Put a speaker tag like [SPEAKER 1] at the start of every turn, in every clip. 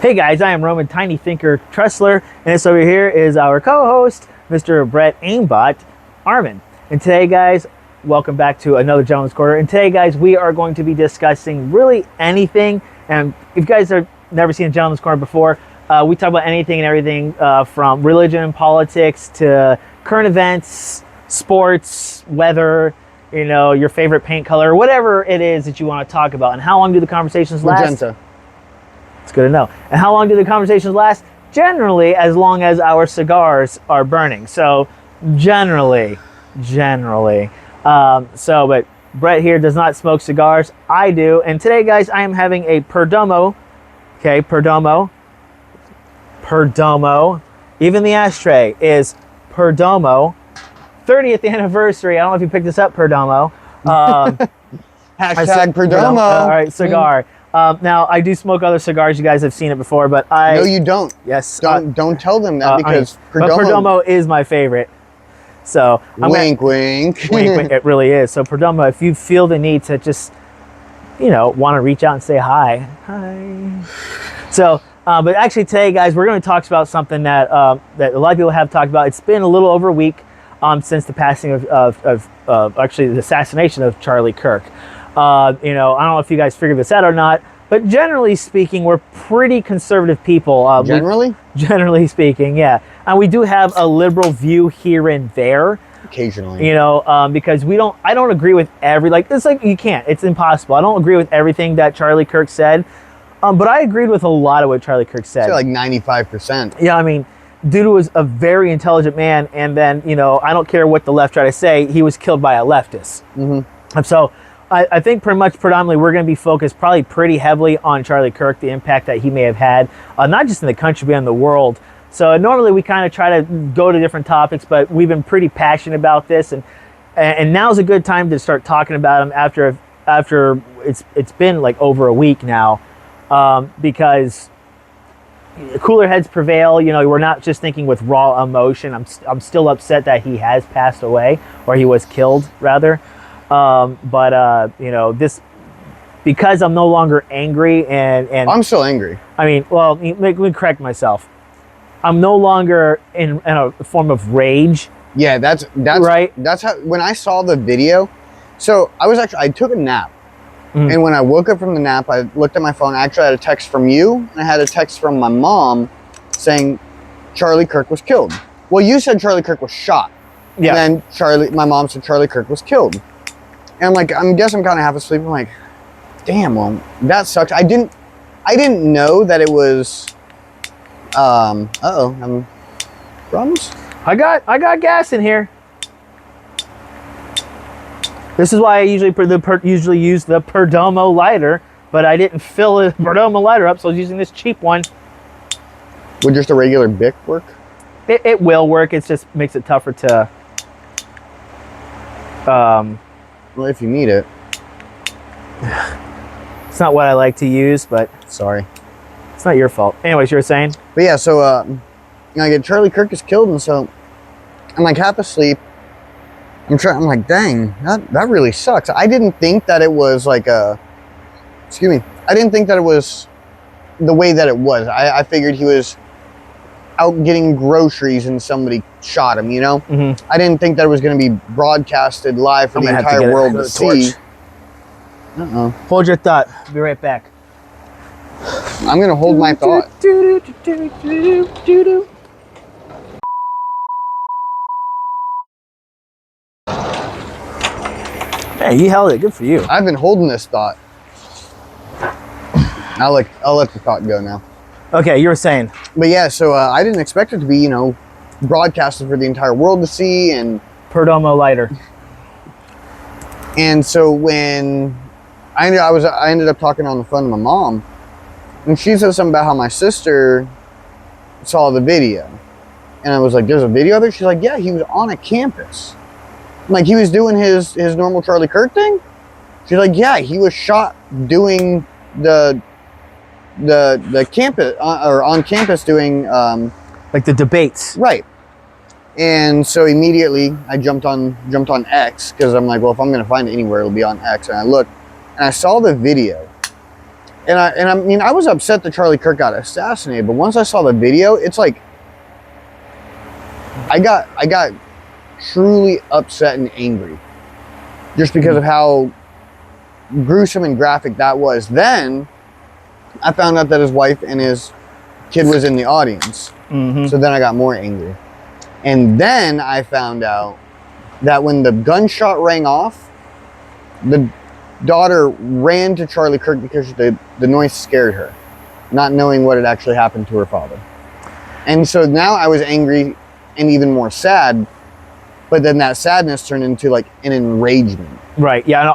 [SPEAKER 1] Hey guys, I am Roman Tiny Thinker Tressler, and this over here is our co-host, Mr. Brett Aimbot Armin. And today, guys, welcome back to another Gentleman's Corner. And today, guys, we are going to be discussing really anything. And if you guys have never seen a Gentleman's Corner before, we talk about anything and everything from religion and politics to current events, sports, weather, you know, your favorite paint color, whatever it is that you want to talk about. And how long do the conversations last?
[SPEAKER 2] Magenta.
[SPEAKER 1] It's good to know. And how long do the conversations last? Generally, as long as our cigars are burning. So, generally. But Brett here does not smoke cigars. I do. And today, guys, I am having a Perdomo. Okay, Perdomo. Even the ashtray is Perdomo. 30th anniversary. I don't know if you picked this up, Perdomo.
[SPEAKER 2] Hashtag Perdomo.
[SPEAKER 1] All right, cigar. Now, I do smoke other cigars. You guys have seen it before, but I...
[SPEAKER 2] No, you don't.
[SPEAKER 1] Yes.
[SPEAKER 2] Don't tell them that because
[SPEAKER 1] Perdomo is my favorite. So...
[SPEAKER 2] Wink.
[SPEAKER 1] Wink. It really is. So, Perdomo, if you feel the need to just, you know, want to reach out and say hi. Hi. So, but actually today, guys, we're going to talk about something that that a lot of people have talked about. It's been a little over a week since the passing of actually the assassination of Charlie Kirk. You know, I don't know if you guys figured this out or not, but generally speaking, we're pretty conservative people. Generally speaking, yeah. And we do have a liberal view here and there.
[SPEAKER 2] Occasionally.
[SPEAKER 1] You know, because I don't agree with you can't. It's impossible. I don't agree with everything that Charlie Kirk said. But I agreed with a lot of what Charlie Kirk said.
[SPEAKER 2] I'd say like 95%.
[SPEAKER 1] Yeah, I mean, dude was a very intelligent man. And then, you know, I don't care what the left try to say, he was killed by a leftist.
[SPEAKER 2] Mm-hmm.
[SPEAKER 1] And so... I think predominantly we're going to be focused probably pretty heavily on Charlie Kirk, the impact that he may have had, not just in the country, but in the world. So normally we kind of try to go to different topics, but we've been pretty passionate about this, and now's a good time to start talking about him after it's been like over a week now, because cooler heads prevail. You know, we're not just thinking with raw emotion. I'm still upset that he has passed away, or he was killed rather. You know, this, because I'm no longer angry and
[SPEAKER 2] I'm still angry.
[SPEAKER 1] I mean, well, let me correct myself. I'm no longer in a form of rage.
[SPEAKER 2] Yeah, that's
[SPEAKER 1] right.
[SPEAKER 2] That's how, when I saw the video, so I took a nap.
[SPEAKER 1] Mm.
[SPEAKER 2] And when I woke up from the nap, I looked at my phone. I actually had a text from you, and I had a text from my mom saying Charlie Kirk was killed. Well, you said Charlie Kirk was shot.
[SPEAKER 1] Yeah.
[SPEAKER 2] And then my mom said Charlie Kirk was killed. And I'm like, I'm kind of half asleep. I'm like, damn, well, that sucks. I didn't know that it was, problems?
[SPEAKER 1] I got gas in here. This is why I usually use the Perdomo lighter, but I didn't fill the Perdomo lighter up, so I was using this cheap one.
[SPEAKER 2] Would just a regular Bic work?
[SPEAKER 1] It will work. It just makes it tougher to,
[SPEAKER 2] well, if you need it.
[SPEAKER 1] It's not what I like to use, but
[SPEAKER 2] sorry.
[SPEAKER 1] It's not your fault. Anyways, you were saying?
[SPEAKER 2] But yeah, so, you know, Charlie Kirk is killed, and so I'm like half asleep. I'm like, dang, that really sucks. I didn't think that it was like I didn't think that it was the way that it was. I figured he was out getting groceries and somebody shot him, you know?
[SPEAKER 1] Mm-hmm.
[SPEAKER 2] I didn't think that it was going to be broadcasted live for the entire world to see.
[SPEAKER 1] Hold your thought. Be right back.
[SPEAKER 2] I'm going to hold my thought.
[SPEAKER 1] Hey, you held it. Good for you.
[SPEAKER 2] I've been holding this thought. I'll let the thought go now.
[SPEAKER 1] Okay, you were saying.
[SPEAKER 2] But yeah, so I didn't expect it to be, you know, broadcasted for the entire world to see, and
[SPEAKER 1] Perdomo lighter.
[SPEAKER 2] And so when I ended up talking on the phone to my mom, and she said something about how my sister saw the video, and I was like, "There's a video of it?" She's like, "Yeah, he was on a campus, like he was doing his normal Charlie Kirk thing." She's like, "Yeah, he was shot doing the campus or on campus doing
[SPEAKER 1] like the debates."
[SPEAKER 2] Right. And so immediately I jumped on X, because I'm like, well, if I'm going to find it anywhere, it'll be on X. And I looked and I saw the video. I mean, I was upset that Charlie Kirk got assassinated, but once I saw the video, it's like I got truly upset and angry just because of how gruesome and graphic that was. Then I found out that his wife and his kid was in the audience.
[SPEAKER 1] Mm-hmm.
[SPEAKER 2] So then I got more angry. And then I found out that when the gunshot rang off, the daughter ran to Charlie Kirk because the noise scared her, not knowing what had actually happened to her father. And so now I was angry and even more sad, but then that sadness turned into like an enragement.
[SPEAKER 1] Right. Yeah, no,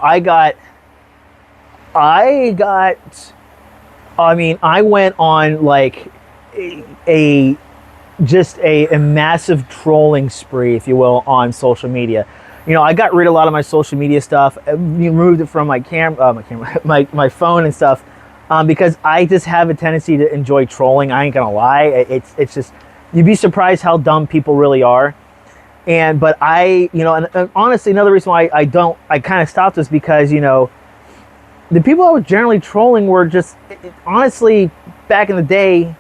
[SPEAKER 1] I went on like a massive trolling spree, if you will, on social media. You know, I got rid of a lot of my social media stuff, removed it from my my phone and stuff, because I just have a tendency to enjoy trolling. I ain't gonna lie. It's just, you'd be surprised how dumb people really are. But and honestly, another reason why I kind of stopped is because, you know, the people I was generally trolling were just, honestly, back in the day,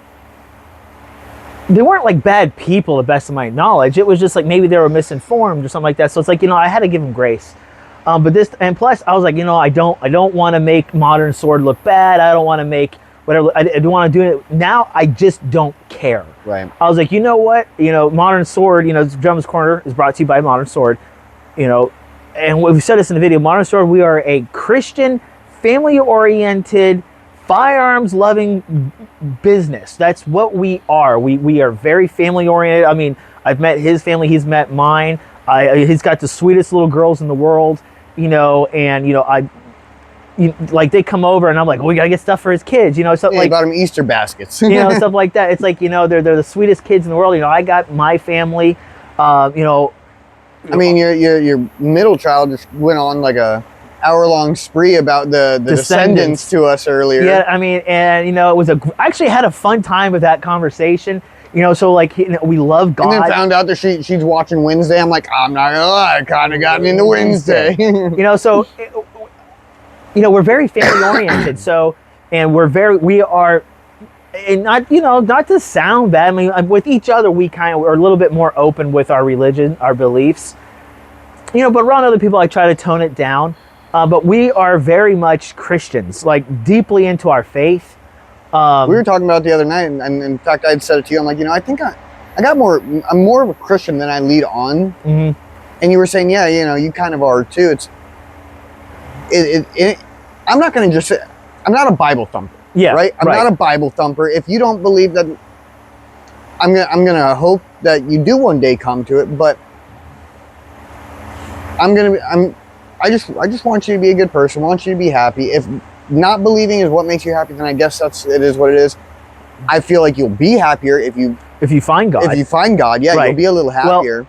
[SPEAKER 1] they weren't like bad people, to the best of my knowledge. It was just like maybe they were misinformed or something like that. So it's like, you know, I had to give them grace. But this, and plus I was like, you know, I don't want to make Modern Sword look bad. I don't want to make whatever. I don't want to do it. Now I just don't care.
[SPEAKER 2] Right.
[SPEAKER 1] I was like, you know what? You know, Modern Sword, you know, Drum's Corner is brought to you by Modern Sword. You know, and we said this in the video, Modern Sword, we are a Christian, family-oriented, firearms-loving business. That's what we are. We are very family-oriented. I mean, I've met his family. He's met mine. He's got the sweetest little girls in the world. You know, and you know, like they come over and I'm like, well, we gotta get stuff for his kids. You know, something like,
[SPEAKER 2] bought him Easter baskets.
[SPEAKER 1] You know, stuff like that. It's like, you know, they're the sweetest kids in the world. You know, I got my family. You know,
[SPEAKER 2] I mean, your middle child just went on like a hour-long spree about the descendants to us earlier.
[SPEAKER 1] Yeah, I mean, and you know, I actually had a fun time with that conversation. You know, so like, you know, we love God.
[SPEAKER 2] And then found out that she's watching Wednesday. I'm like, I'm not gonna lie, I kind of got into Wednesday.
[SPEAKER 1] You know, so you know, we're very family-oriented. So, and we are, and not, you know, not to sound bad. I mean, with each other, we kind of are a little bit more open with our religion, our beliefs. You know, but around other people, I try to tone it down. But we are very much Christians, like deeply into our faith.
[SPEAKER 2] We were talking about it the other night, and in fact, I'd said it to you. I'm like, you know, I think I'm more of a Christian than I lead on.
[SPEAKER 1] Mm-hmm.
[SPEAKER 2] And you were saying, yeah, you know, you kind of are too. I'm not going to just say, I'm not a Bible thumper.
[SPEAKER 1] Yeah.
[SPEAKER 2] Right? I'm not a Bible thumper. If you don't believe that, I'm gonna hope that you do one day come to it, but I just want you to be a good person. I want you to be happy. If not believing is what makes you happy, then I guess it is what it is. I feel like you'll be happier if you
[SPEAKER 1] find God.
[SPEAKER 2] If you find God, yeah, right. You'll be a little happier.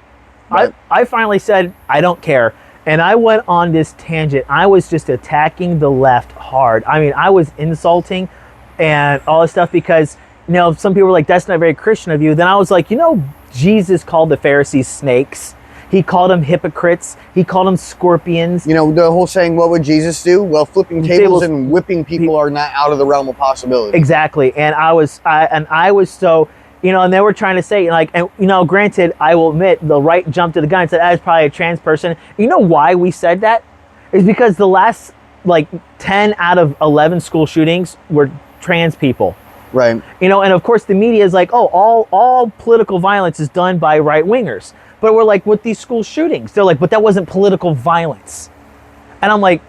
[SPEAKER 1] Well, I finally said, I don't care. And I went on this tangent. I was just attacking the left hard. I mean, I was insulting and all this stuff because, you know, some people were like, that's not very Christian of you. Then I was like, you know, Jesus called the Pharisees snakes. He called them hypocrites. He called them scorpions.
[SPEAKER 2] You know, the whole saying, what would Jesus do? Well, flipping tables and whipping people are not out of the realm of possibility.
[SPEAKER 1] Exactly. And I was so, you know, and they were trying to say, like, and, you know, granted, I will admit, the right jumped to the gun and said, that's probably a trans person. You know why we said that? Is because the last, like, 10 out of 11 school shootings were trans people.
[SPEAKER 2] Right.
[SPEAKER 1] You know, and of course the media is like, oh, all political violence is done by right-wingers. But we're like, with these school shootings, they're like, but that wasn't political violence. And I'm like,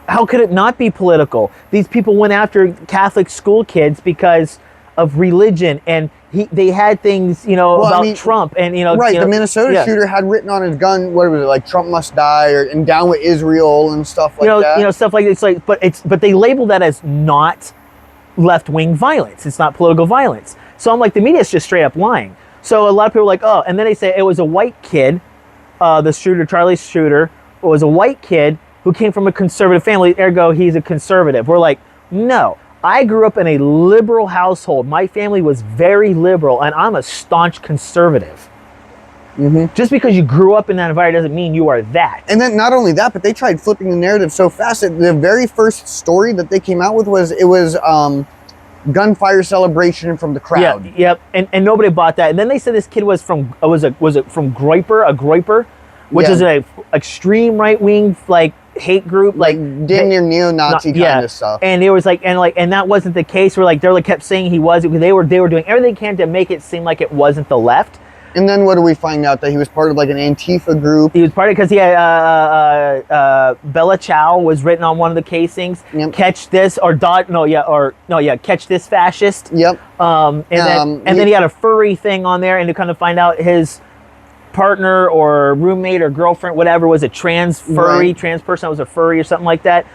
[SPEAKER 1] how could it not be political? These people went after Catholic school kids because of religion, and they had things, you know, about Trump, and you know,
[SPEAKER 2] right. The Minnesota shooter had written on his gun, what was it, like Trump must die, or and down with Israel and stuff like that.
[SPEAKER 1] You know, stuff like it's like, but they label that as not left-wing violence. It's not political violence. So I'm like, the media is just straight up lying. So a lot of people are like, oh, and then they say it was a white kid, the shooter, Charlie's shooter, was a white kid who came from a conservative family, ergo he's a conservative. We're like, no. I grew up in a liberal household. My family was very liberal, and I'm a staunch conservative. Just because you grew up in that environment doesn't mean you are that.
[SPEAKER 2] And then not only that, but they tried flipping the narrative so fast that the very first story that they came out with was gunfire celebration from the crowd.
[SPEAKER 1] Yep. And nobody bought that. And then they said this kid was from was it from Groyper, which is an extreme right wing like hate group, like
[SPEAKER 2] damn near neo-Nazi kind of stuff.
[SPEAKER 1] And it was and that wasn't the case. They kept saying he was, because they were doing everything they can to make it seem like it wasn't the left.
[SPEAKER 2] And then what do we find out? That he was part of like an Antifa group.
[SPEAKER 1] He was part of, because he had Bella Ciao was written on one of the casings.
[SPEAKER 2] Yep.
[SPEAKER 1] Catch this catch this fascist.
[SPEAKER 2] Yep.
[SPEAKER 1] And then he had a furry thing on there, and to kind of find out his partner or roommate or girlfriend, whatever, was a trans person that was a furry or something like that.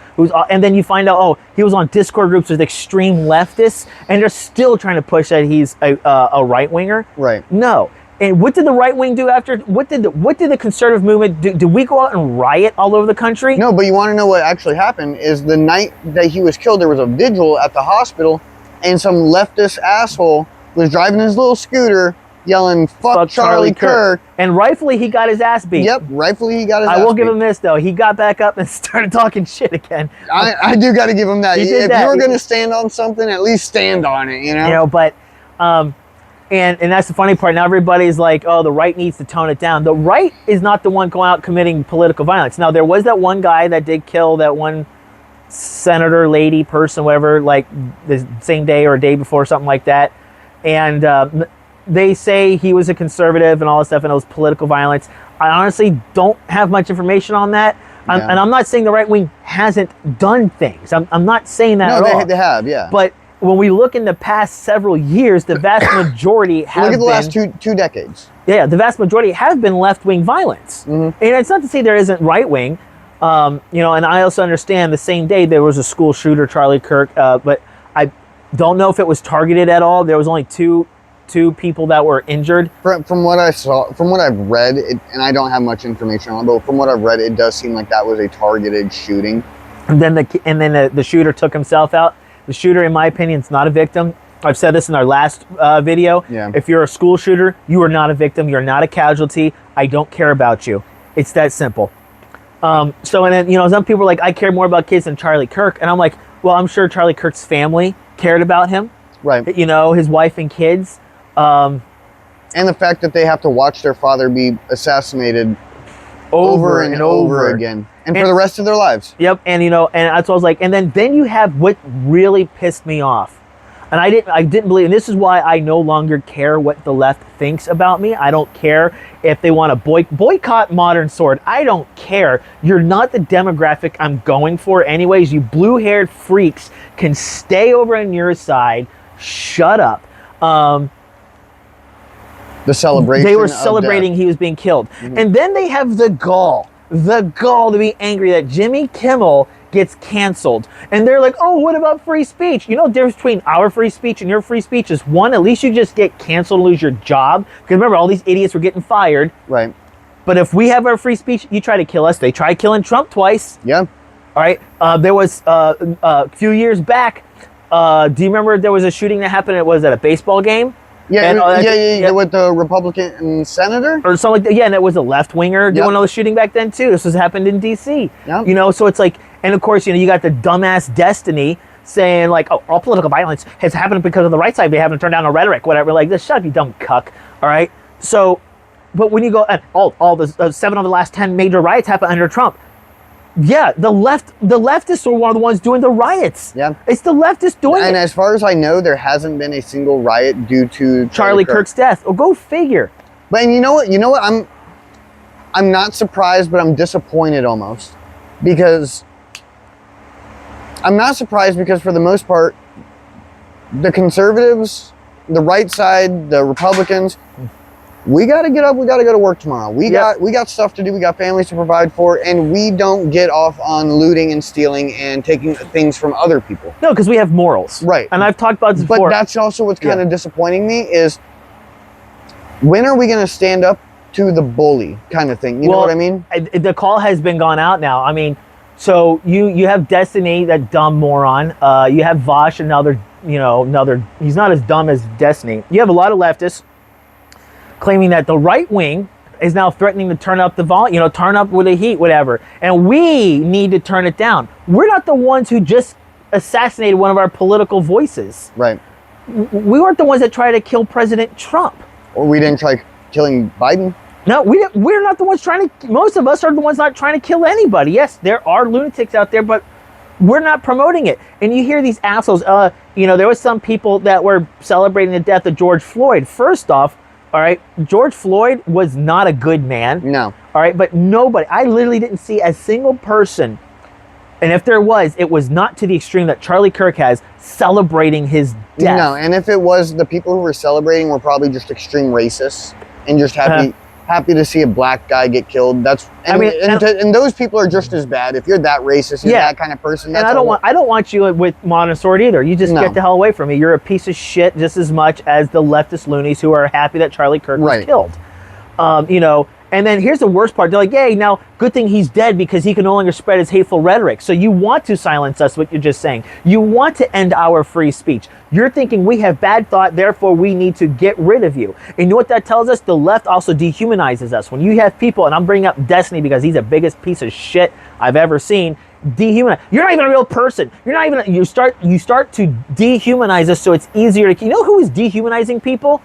[SPEAKER 1] And then you find out, he was on Discord groups with extreme leftists, and they're still trying to push that he's a right winger.
[SPEAKER 2] Right.
[SPEAKER 1] No. And what did the right wing do after? What did the conservative movement do? Did we go out and riot all over the country?
[SPEAKER 2] No, but you want to know what actually happened? Is the night that he was killed, there was a vigil at the hospital, and some leftist asshole was driving his little scooter, yelling "Fuck Charlie Kirk,"
[SPEAKER 1] and rightfully he got his ass beat.
[SPEAKER 2] Yep, rightfully he got his ass beat.
[SPEAKER 1] I will give him this though; he got back up and started talking shit again.
[SPEAKER 2] I do got to give him that. If you were going to stand on something, at least stand on it. You know.
[SPEAKER 1] But. And that's the funny part. Now everybody's like, the right needs to tone it down. The right is not the one going out committing political violence. Now, there was that one guy that did kill that one senator, lady, person, whatever, like the same day or a day before, something like that. And they say he was a conservative and all this stuff, and it was political violence. I honestly don't have much information on that.
[SPEAKER 2] Yeah.
[SPEAKER 1] And I'm not saying the right wing hasn't done things. I'm not saying that at all.
[SPEAKER 2] No, they have, yeah.
[SPEAKER 1] But when we look in the past several years, the vast majority have
[SPEAKER 2] look at the last two decades.
[SPEAKER 1] Yeah, the vast majority have been left-wing violence. And it's not to say there isn't right-wing, and I also understand the same day there was a school shooter, Charlie Kirk, but I don't know if it was targeted at all. There was only two people that were injured.
[SPEAKER 2] From what I saw, from what I've read, and I don't have much information on it, but from what I've read, it does seem like that was a targeted shooting. And then
[SPEAKER 1] the shooter took himself out. The shooter, in my opinion, is not a victim. I've said this in our last video.
[SPEAKER 2] Yeah.
[SPEAKER 1] If you're a school shooter, you are not a victim. You're not a casualty. I don't care about you. It's that simple. And then, some people are like, I care more about kids than Charlie Kirk. And I'm like, well, I'm sure Charlie Kirk's family cared about him.
[SPEAKER 2] Right.
[SPEAKER 1] His wife and kids.
[SPEAKER 2] And the fact that they have to watch their father be assassinated over and over again. And for the rest of their lives.
[SPEAKER 1] Yep, and and that's what I was like. And then you have what really pissed me off, and I didn't believe. And this is why I no longer care what the left thinks about me. I don't care if they want to boycott Modern Sword. I don't care. You're not the demographic I'm going for, anyways. You blue-haired freaks can stay over on your side. Shut up.
[SPEAKER 2] The celebration.
[SPEAKER 1] They were celebrating he was being killed, and then they have the gall to be angry that Jimmy Kimmel gets canceled. And they're like, oh, what about free speech? The difference between our free speech and your free speech is, one, at least you just get canceled and lose your job. Because remember, all these idiots were getting fired.
[SPEAKER 2] Right.
[SPEAKER 1] But if we have our free speech, you try to kill us. They tried killing Trump twice.
[SPEAKER 2] Yeah.
[SPEAKER 1] All right. There was a few years back. Do you remember there was a shooting that happened? It was at a baseball game.
[SPEAKER 2] Yeah, with the Republican senator?
[SPEAKER 1] Or something like that. Yeah, and it was a left-winger doing all the shooting back then, too. This was happened in D.C.
[SPEAKER 2] Yep.
[SPEAKER 1] So it's like, and of course, you got the dumbass Destiny saying, like, oh, all political violence has happened because of the right side. They haven't turned down the rhetoric, whatever. Like, shut up, you dumb cuck. All right? So, but when you go, and all the 7 of the last 10 major riots happened under Trump. Yeah, the leftists are one of the ones doing the riots.
[SPEAKER 2] Yeah.
[SPEAKER 1] It's the leftists doing it.
[SPEAKER 2] And as far as I know, there hasn't been a single riot due to
[SPEAKER 1] Charlie Kirk's death. Oh, go figure.
[SPEAKER 2] But you know what? I'm not surprised, but I'm disappointed almost. Because I'm not surprised because for the most part, the conservatives, the right side, the Republicans, we got to get up. We got to go to work tomorrow. We got stuff to do. We got families to provide for, and we don't get off on looting and stealing and taking things from other people.
[SPEAKER 1] No, because we have morals.
[SPEAKER 2] Right.
[SPEAKER 1] And I've talked about this before.
[SPEAKER 2] But that's also what's kind of disappointing me is, when are we going to stand up to the bully kind of thing? You know what I mean?
[SPEAKER 1] The call has been gone out now. I mean, so you have Destiny, that dumb moron. You have Vosh, another, he's not as dumb as Destiny. You have a lot of leftists claiming that the right wing, is now threatening to turn up the volume, turn up with the heat, whatever. And we need to turn it down. We're not the ones who just assassinated one of our political voices.
[SPEAKER 2] Right.
[SPEAKER 1] We weren't the ones that tried to kill President Trump.
[SPEAKER 2] Or we didn't try killing Biden.
[SPEAKER 1] No, we're not the ones trying to, most of us are the ones not trying to kill anybody. Yes, there are lunatics out there, but we're not promoting it. And you hear these assholes, there was some people that were celebrating the death of George Floyd. First off, all right, George Floyd was not a good man.
[SPEAKER 2] No.
[SPEAKER 1] All right, but nobody, I literally didn't see a single person, and if there was, it was not to the extreme that Charlie Kirk has, celebrating his death.
[SPEAKER 2] No, and if it was, the people who were celebrating were probably just extreme racists and just happy to see a black guy get killed. And those people are just as bad. If you're that racist, you're that kind of person.
[SPEAKER 1] And I don't want you with modern sword either. You just get the hell away from me. You're a piece of shit just as much as the leftist loonies who are happy that Charlie Kirk was killed. And then here's the worst part. They're like, hey, now, good thing he's dead because he can no longer spread his hateful rhetoric. So you want to silence us, what you're just saying. You want to end our free speech. You're thinking we have bad thought, therefore we need to get rid of you. And you know what that tells us? The left also dehumanizes us. When you have people, and I'm bringing up Destiny because he's the biggest piece of shit I've ever seen, dehumanize. You're not even a real person. You start to dehumanize us so it's easier to, you know who is dehumanizing people?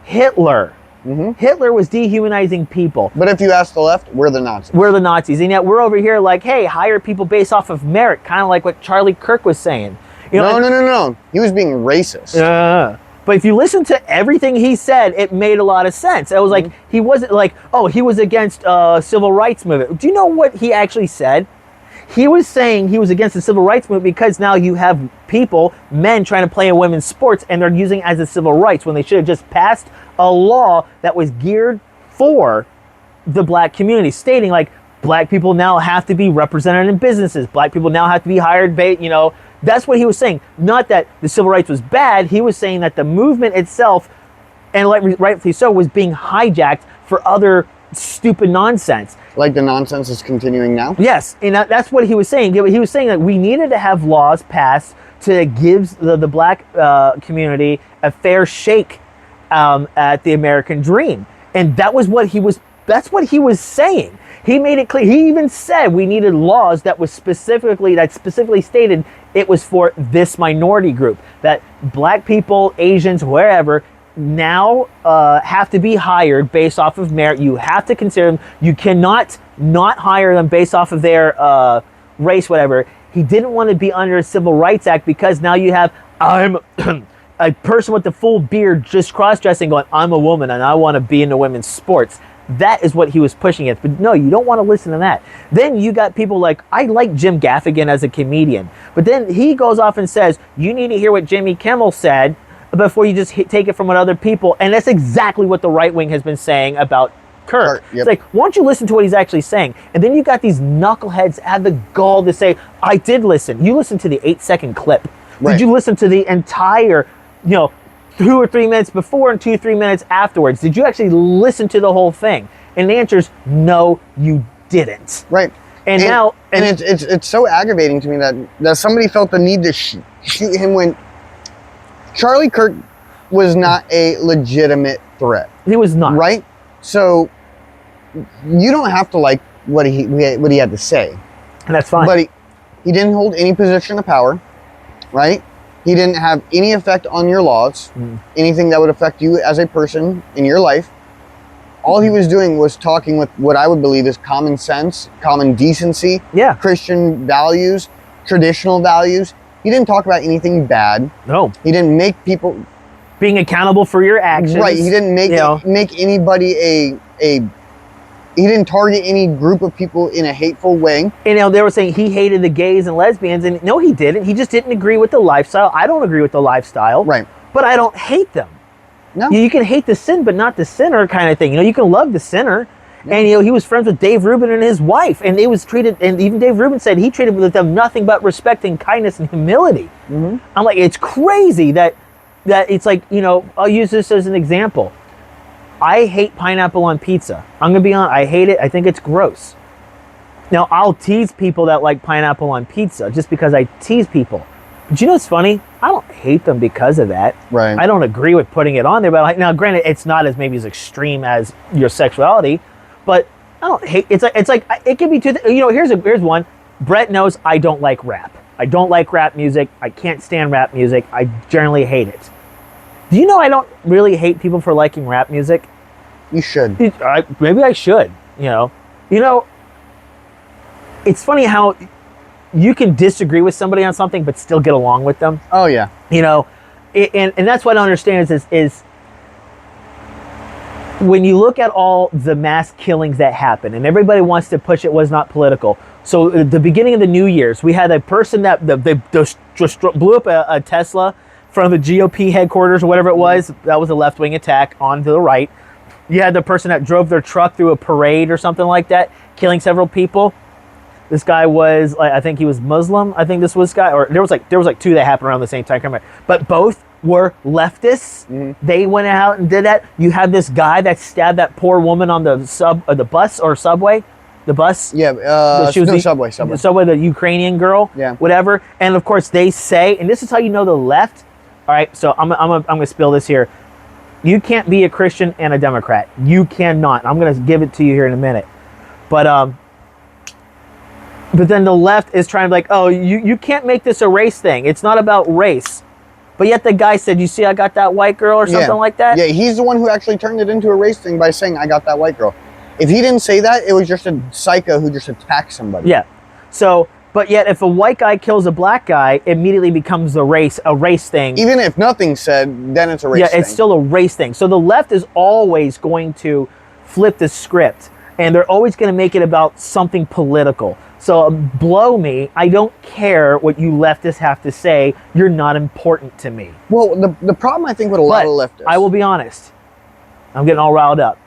[SPEAKER 1] Hitler. Mm-hmm. Hitler was dehumanizing people.
[SPEAKER 2] But if you ask the left, we're the Nazis.
[SPEAKER 1] We're the Nazis. And yet we're over here like, hey, hire people based off of merit, kind of like what Charlie Kirk was saying.
[SPEAKER 2] No. He was being racist.
[SPEAKER 1] But if you listen to everything he said, it made a lot of sense. It was like, he wasn't like, he was against civil rights movement. Do you know what he actually said? He was saying he was against the civil rights movement because now you have men trying to play in women's sports and they're using it as a civil rights when they should have just passed a law that was geared for the black community, stating like black people now have to be represented in businesses. Black people now have to be hired. That's what he was saying. Not that the civil rights was bad. He was saying that the movement itself, and rightfully so, was being hijacked for other stupid nonsense.
[SPEAKER 2] Like the nonsense is continuing now?
[SPEAKER 1] Yes, and that's what he was saying. He was saying that we needed to have laws passed to give the black community a fair shake at the American dream. And that's what he was saying. He made it clear. He even said we needed laws that specifically stated it was for this minority group, that black people, Asians, wherever, now have to be hired based off of merit. You have to consider them. You cannot not hire them based off of their race, whatever. He didn't want to be under a Civil Rights Act because now you have, I'm a person with the full beard just cross-dressing going, I'm a woman and I want to be into women's sports. That is what he was pushing it. But no, you don't want to listen to that. Then you got people like, I like Jim Gaffigan as a comedian. But then he goes off and says, you need to hear what Jimmy Kimmel said before you just take it from what other people. And that's exactly what the right wing has been saying about Kirk.
[SPEAKER 2] Yep.
[SPEAKER 1] It's like, why don't you listen to what he's actually saying? And then you got these knuckleheads have the gall to say, I did listen. You listened to the 8-second clip.
[SPEAKER 2] Right.
[SPEAKER 1] Did you listen to the entire, 2 or 3 minutes before and 2 or 3 minutes afterwards? Did you actually listen to the whole thing? And the answer is no, you didn't.
[SPEAKER 2] Right.
[SPEAKER 1] And now,
[SPEAKER 2] it's so aggravating to me that somebody felt the need to shoot him when Charlie Kirk was not a legitimate threat.
[SPEAKER 1] He was not.
[SPEAKER 2] Right. So you don't have to like what he had to say.
[SPEAKER 1] And that's fine.
[SPEAKER 2] But he didn't hold any position of power. Right. He didn't have any effect on your laws, anything that would affect you as a person in your life. All he was doing was talking with what I would believe is common sense, common decency, Christian values, traditional values. He didn't talk about anything bad.
[SPEAKER 1] No.
[SPEAKER 2] He didn't make people
[SPEAKER 1] being accountable for your actions.
[SPEAKER 2] Right. He didn't make anybody he didn't target any group of people in a hateful way. And
[SPEAKER 1] they were saying he hated the gays and lesbians, and no, he didn't. He just didn't agree with the lifestyle. I don't agree with the lifestyle.
[SPEAKER 2] Right.
[SPEAKER 1] But I don't hate them.
[SPEAKER 2] No.
[SPEAKER 1] You can hate the sin, but not the sinner kind of thing. You can love the sinner. Yeah. And, he was friends with Dave Rubin and his wife, and they was treated, and even Dave Rubin said he treated with them nothing but respect and kindness and humility. Mm-hmm. I'm like, it's crazy that it's like, I'll use this as an example. I hate pineapple on pizza. I'm going to be honest. I hate it. I think it's gross. Now, I'll tease people that like pineapple on pizza just because I tease people. But you know what's funny? I don't hate them because of that.
[SPEAKER 2] Right.
[SPEAKER 1] I don't agree with putting it on there. But now, granted, it's not maybe as extreme as your sexuality. but I don't hate. It's like it can be two. You know, here's one. Brett knows I don't like rap. I don't like rap music. I can't stand rap music. I generally hate it. Do you know I don't really hate people for liking rap music?
[SPEAKER 2] You should.
[SPEAKER 1] Maybe I should. You know. It's funny how you can disagree with somebody on something but still get along with them.
[SPEAKER 2] Oh yeah.
[SPEAKER 1] You know, and that's what I don't understand is when you look at all the mass killings that happen, and everybody wants to push it was not political. So at the beginning of the New Year's, we had a person that they just blew up a Tesla from the GOP headquarters or whatever it was. That was a left-wing attack on the right. You had the person that drove their truck through a parade or something like that, killing several people. This guy was, I think he was Muslim. I think this was guy, or there was like two that happened around the same time. But both were leftists. They went out and did that. You have this guy that stabbed that poor woman on the bus or subway. The bus?
[SPEAKER 2] Yeah,
[SPEAKER 1] she was
[SPEAKER 2] subway.
[SPEAKER 1] The subway, the Ukrainian girl,
[SPEAKER 2] yeah,
[SPEAKER 1] whatever. And of course they say, and this is how you know the left. All right, so I'm gonna spill this here. You can't be a Christian and a Democrat. You cannot. I'm gonna give it to you here in a minute. But then the left is trying to be like, oh, you can't make this a race thing. It's not about race. But yet the guy said, you see I got that white girl or something like that?
[SPEAKER 2] Yeah, he's the one who actually turned it into a race thing by saying, I got that white girl. If he didn't say that, it was just a psycho who just attacked somebody.
[SPEAKER 1] Yeah. So, but yet if a white guy kills a black guy, it immediately becomes a race thing.
[SPEAKER 2] Even if nothing's said, then it's a race thing.
[SPEAKER 1] Yeah, it's still a race thing. So the left is always going to flip the script. And they're always going to make it about something political. So blow me. I don't care what you leftists have to say. You're not important to me.
[SPEAKER 2] Well, the problem I think with a lot of leftists.
[SPEAKER 1] I will be honest. I'm getting all riled up.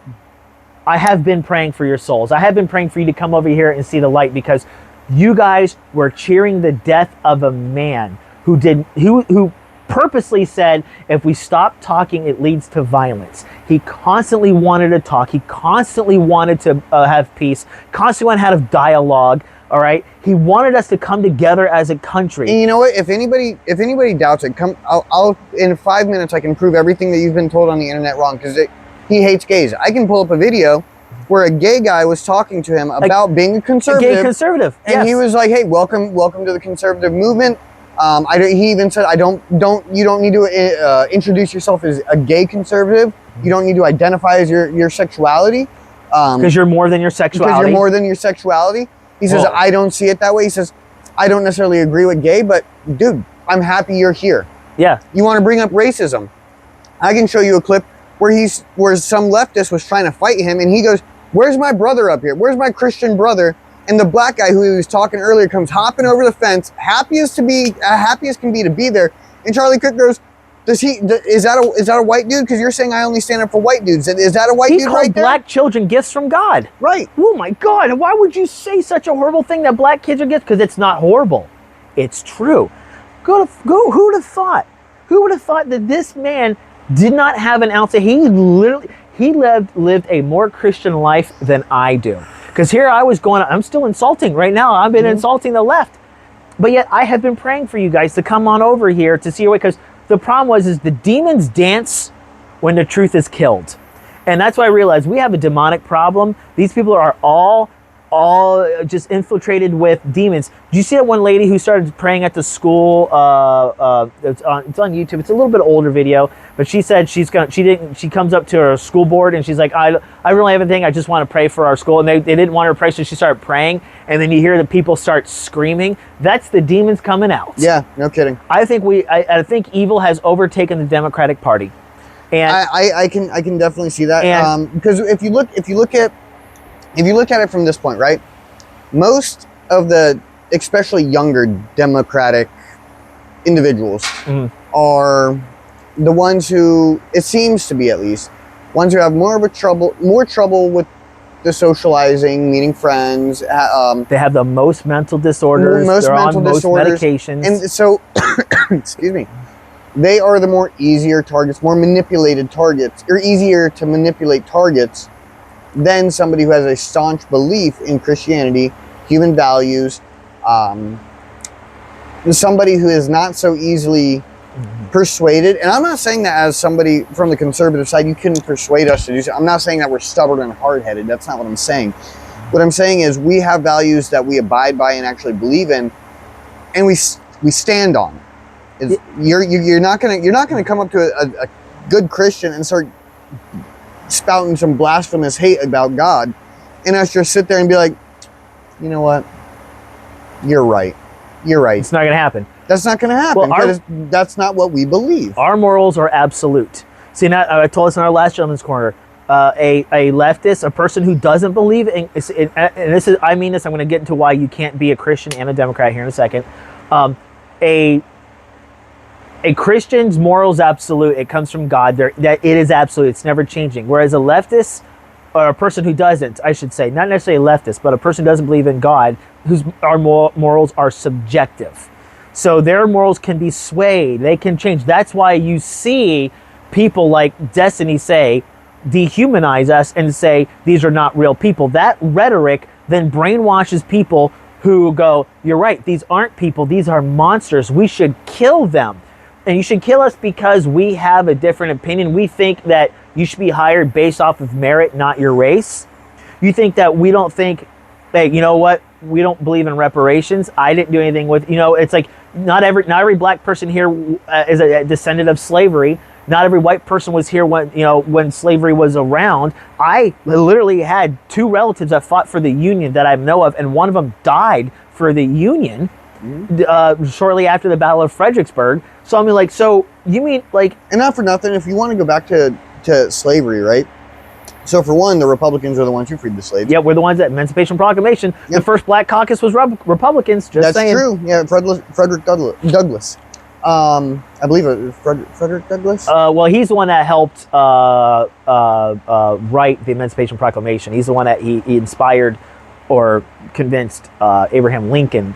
[SPEAKER 1] I have been praying for your souls. I have been praying for you to come over here and see the light because you guys were cheering the death of a man who purposely said, if we stop talking, it leads to violence. He constantly wanted to talk. He constantly wanted to have peace, constantly wanted to have dialogue. All right. He wanted us to come together as a country.
[SPEAKER 2] And you know what? If anybody doubts it, I'll in 5 minutes I can prove everything that you've been told on the internet wrong because he hates gays. I can pull up a video where a gay guy was talking to him about being a conservative.
[SPEAKER 1] A gay conservative.
[SPEAKER 2] And he was like, "Hey, welcome to the conservative movement." He even said, you don't need to introduce yourself as a gay conservative. You don't need to identify as your sexuality.
[SPEAKER 1] Because you're more than your sexuality.
[SPEAKER 2] Because you're more than your sexuality. He says, I don't see it that way. He says, I don't necessarily agree with gay, but dude, I'm happy you're here.
[SPEAKER 1] Yeah.
[SPEAKER 2] You want to bring up racism? I can show you a clip where some leftist was trying to fight him, and he goes, "Where's my brother up here? Where's my Christian brother?" And the black guy who he was talking earlier comes hopping over the fence, happy as can be to be there. And Charlie Kirk goes, is that a white dude? Because you're saying I only stand up for white dudes. Is that a white dude right there?
[SPEAKER 1] He called black children gifts from God.
[SPEAKER 2] Right.
[SPEAKER 1] Oh my God. Why would you say such a horrible thing that black kids are gifts? Because it's not horrible. It's true. Who would have thought? Who would have thought that this man did not have an ounce of, he lived a more Christian life than I do. Because here I was I'm still insulting right now. I've been insulting the left. But yet I have been praying for you guys to come on over here to see your way. Because the problem is the demons dance when the truth is killed. And that's why I realized we have a demonic problem. These people are all just infiltrated with demons. Do you see that one lady who started praying at the school? It's on YouTube. It's a little bit older video, but she said she comes up to her school board and she's like, I really have a thing. I just want to pray for our school. And they didn't want her to pray, so she started praying. And then you hear the people start screaming. That's the demons coming out.
[SPEAKER 2] Yeah, no kidding.
[SPEAKER 1] I think evil has overtaken the Democratic Party. And
[SPEAKER 2] I can definitely see that. Because if you look at it from this point, right? Most of the, especially younger Democratic individuals are the ones who, it seems to be at least, ones who have more trouble with the socializing, meeting friends.
[SPEAKER 1] They have the most mental disorders. They're on most medications.
[SPEAKER 2] And so, excuse me, they are the more easier targets, more manipulated targets, or easier to manipulate targets than somebody who has a staunch belief in Christianity, human values, somebody who is not so easily persuaded, and I'm not saying that as somebody from the conservative side, you can persuade us to do so. I'm not saying that we're stubborn and hard-headed. That's not what I'm saying. What I'm saying is we have values that we abide by and actually believe in, and we stand on. You're not gonna come up to a good Christian and start spouting some blasphemous hate about God, and us just sit there and be like, you know what? You're right. You're right.
[SPEAKER 1] It's not going to happen.
[SPEAKER 2] That's not going to happen because that's not what we believe.
[SPEAKER 1] Our morals are absolute. See, now, I told us in our last Gentleman's Corner, a leftist, a person who doesn't believe in, and this is, I mean this, I'm going to get into why you can't be a Christian and a Democrat here in a second. A Christian's moral is absolute. It comes from God. That it is absolute. It's never changing. Whereas a leftist, or a person who doesn't, I should say, not necessarily a leftist, but a person who doesn't believe in God, our morals are subjective. So their morals can be swayed. They can change. That's why you see people like Destiny say, dehumanize us and say these are not real people. That rhetoric then brainwashes people who go, you're right, these aren't people, these are monsters. We should kill them. And you should kill us because we have a different opinion. We think that you should be hired based off of merit, not your race. You think that we don't think, hey, you know what? We don't believe in reparations. I didn't do anything with, it's like not every black person here is a descendant of slavery. Not every white person was here when slavery was around. I literally had 2 relatives that fought for the Union that I know of, and one of them died for the Union shortly after the Battle of Fredericksburg. So I mean, like, so you mean like,
[SPEAKER 2] and not for nothing, if you want to go back to slavery, right? So for one, the Republicans are the ones who freed the slaves.
[SPEAKER 1] Yeah, we're the ones that Emancipation Proclamation. Yep. The first Black Caucus was Republicans. Just saying.
[SPEAKER 2] That's true. Yeah, Frederick Douglass. I believe it was Frederick Douglass.
[SPEAKER 1] Well, he's the one that helped write the Emancipation Proclamation. He's the one that he inspired or convinced Abraham Lincoln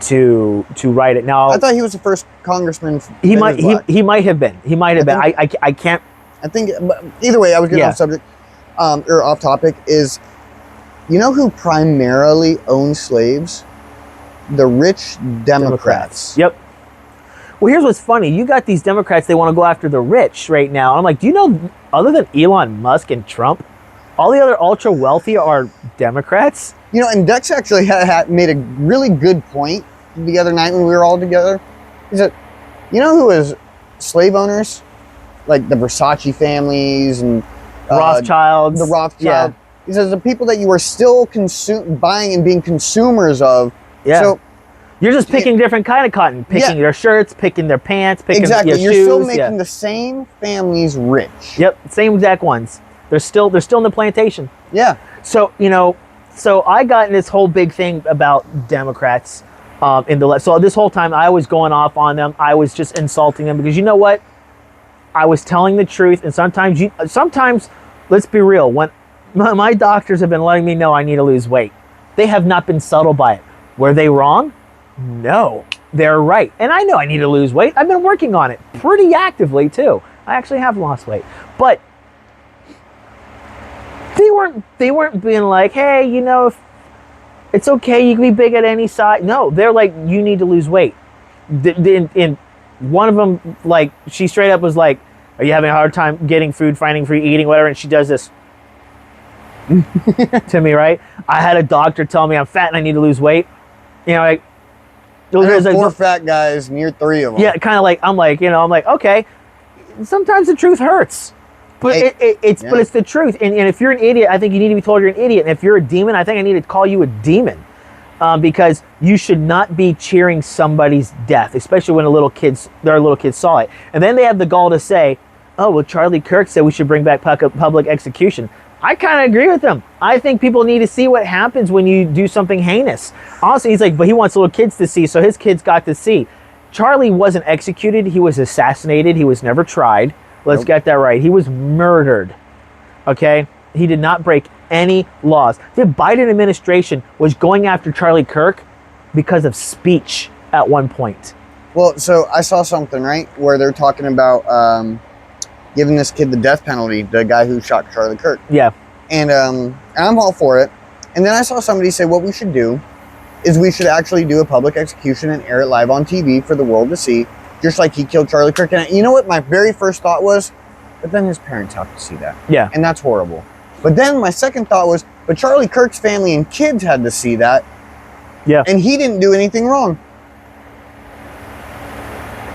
[SPEAKER 1] to write it. Now,
[SPEAKER 2] I thought he was the first congressman.
[SPEAKER 1] He might have been. I can't.
[SPEAKER 2] I think, but either way, I was getting off subject or off topic. Is you know who primarily owned slaves? The rich Democrats.
[SPEAKER 1] Yep. Well, here's what's funny. You got these Democrats, they want to go after the rich right now. And I'm like, do you know, other than Elon Musk and Trump, all the other ultra wealthy are Democrats?
[SPEAKER 2] You know, and Dex actually made a really good point the other night when we were all together. He said, you know who was slave owners? Like the Versace families and
[SPEAKER 1] Rothschilds.
[SPEAKER 2] The Rothschild.
[SPEAKER 1] Yeah.
[SPEAKER 2] He says the people that you are still buying and being consumers of.
[SPEAKER 1] Yeah.
[SPEAKER 2] So,
[SPEAKER 1] you're just picking different kind of cotton, picking their shirts, picking their pants, picking your shoes.
[SPEAKER 2] You're still making the same families rich.
[SPEAKER 1] Yep, same exact ones. They're still in the plantation.
[SPEAKER 2] Yeah.
[SPEAKER 1] So so I got in this whole big thing about Democrats in the left. So this whole time I was going off on them. I was just insulting them because you know what? I was telling the truth, and sometimes let's be real. When my doctors have been letting me know I need to lose weight, they have not been subtle by it. Were they wrong? No, they're right. And I know I need to lose weight. I've been working on it pretty actively too. I actually have lost weight. But they weren't being like, hey, it's okay, you can be big at any size. No, they're like, you need to lose weight. And one of them, like, she straight up was like, are you having a hard time getting food, finding food, eating, whatever? And she does this to me, right? I had a doctor tell me I'm fat and I need to lose weight. Like,
[SPEAKER 2] there's like 4 fat guys near 3 of them.
[SPEAKER 1] Yeah, kind of like, I'm like, okay, sometimes the truth hurts, but it's the truth. And if you're an idiot, I think you need to be told you're an idiot. And if you're a demon, I think I need to call you a demon, because you should not be cheering somebody's death, especially when their little kids saw it. And then they have the gall to say, oh, well, Charlie Kirk said we should bring back public execution. I kind of agree with him. I think people need to see what happens when you do something heinous. Honestly, he's like, but he wants little kids to see, so his kids got to see. Charlie wasn't executed. He was assassinated. He was never tried. Let's get that right. He was murdered. Okay? He did not break any laws. The Biden administration was going after Charlie Kirk because of speech at one point.
[SPEAKER 2] Well, so I saw something, right, where they're talking about giving this kid the death penalty, the guy who shot Charlie Kirk.
[SPEAKER 1] Yeah.
[SPEAKER 2] And I'm all for it. And then I saw somebody say what we should do is we should actually do a public execution and air it live on TV for the world to see. just like he killed Charlie Kirk. And you know what my very first thought was? But then his parents have to see that.
[SPEAKER 1] Yeah.
[SPEAKER 2] And that's horrible. But then my second thought was, but Charlie Kirk's family and kids had to see that.
[SPEAKER 1] Yeah.
[SPEAKER 2] And he didn't do anything wrong.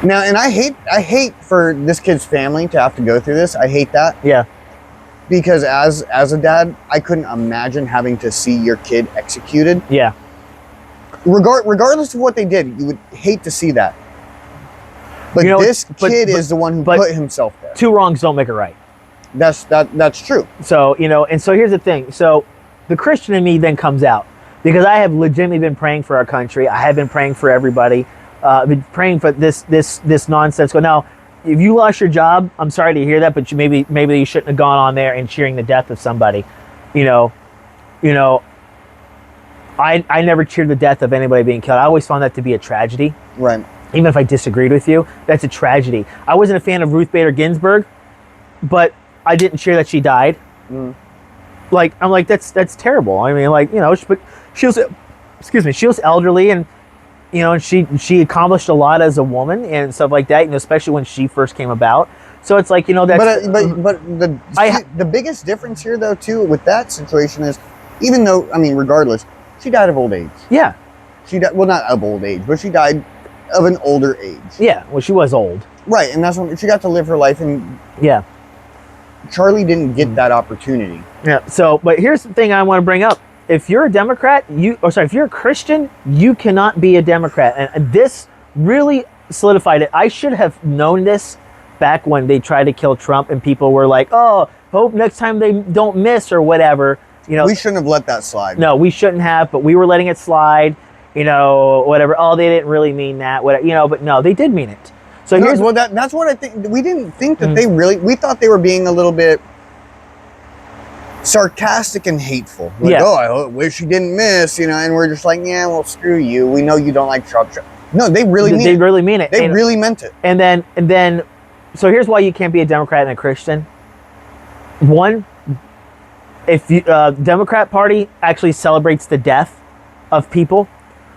[SPEAKER 2] Now, and I hate for this kid's family to have to go through this. I hate that.
[SPEAKER 1] Yeah.
[SPEAKER 2] Because as a dad, I couldn't imagine having to see your kid executed.
[SPEAKER 1] Yeah.
[SPEAKER 2] Regardless of what they did, you would hate to see that. But this kid is the one who put himself there.
[SPEAKER 1] Two wrongs don't make it right.
[SPEAKER 2] That's true.
[SPEAKER 1] So, and so here's the thing. So the Christian in me then comes out because I have legitimately been praying for our country. I have been praying for everybody. I've been praying for this nonsense. Now, if you lost your job, I'm sorry to hear that, but maybe you shouldn't have gone on there and cheering the death of somebody. I never cheered the death of anybody being killed. I always found that to be a tragedy.
[SPEAKER 2] Right.
[SPEAKER 1] Even if I disagreed with you, that's a tragedy. I wasn't a fan of Ruth Bader Ginsburg, but I didn't cheer that she died. I'm like, that's terrible. I mean, she was elderly and, and she accomplished a lot as a woman and stuff like that, especially when she first came about. So it's like, that's...
[SPEAKER 2] the biggest difference here, though, too, with that situation is, even though, I mean, regardless, she died of old age.
[SPEAKER 1] Yeah.
[SPEAKER 2] She died, well, not of old age, but she died of an older age.
[SPEAKER 1] Yeah, well, she was old.
[SPEAKER 2] Right, and that's when she got to live her life, and
[SPEAKER 1] yeah,
[SPEAKER 2] Charlie didn't get that opportunity.
[SPEAKER 1] Yeah, so, but here's the thing I want to bring up. If you're a Democrat, if you're a Christian, you cannot be a Democrat. And this really solidified it. I should have known this back when they tried to kill Trump and people were like, oh, hope next time they don't miss or whatever.
[SPEAKER 2] We shouldn't have let that slide.
[SPEAKER 1] No, we shouldn't have, but we were letting it slide, whatever. Oh, they didn't really mean that, whatever, but no, they did mean it. So
[SPEAKER 2] that's what I think. We didn't think that we thought they were being a little bit sarcastic and hateful. Like, I wish you didn't miss, and we're just like, yeah, well, screw you. We know you don't like Trump. No, they really mean it. They
[SPEAKER 1] really mean it.
[SPEAKER 2] They really meant it.
[SPEAKER 1] And then, so here's why you can't be a Democrat and a Christian. One, if you Democrat Party actually celebrates the death of people.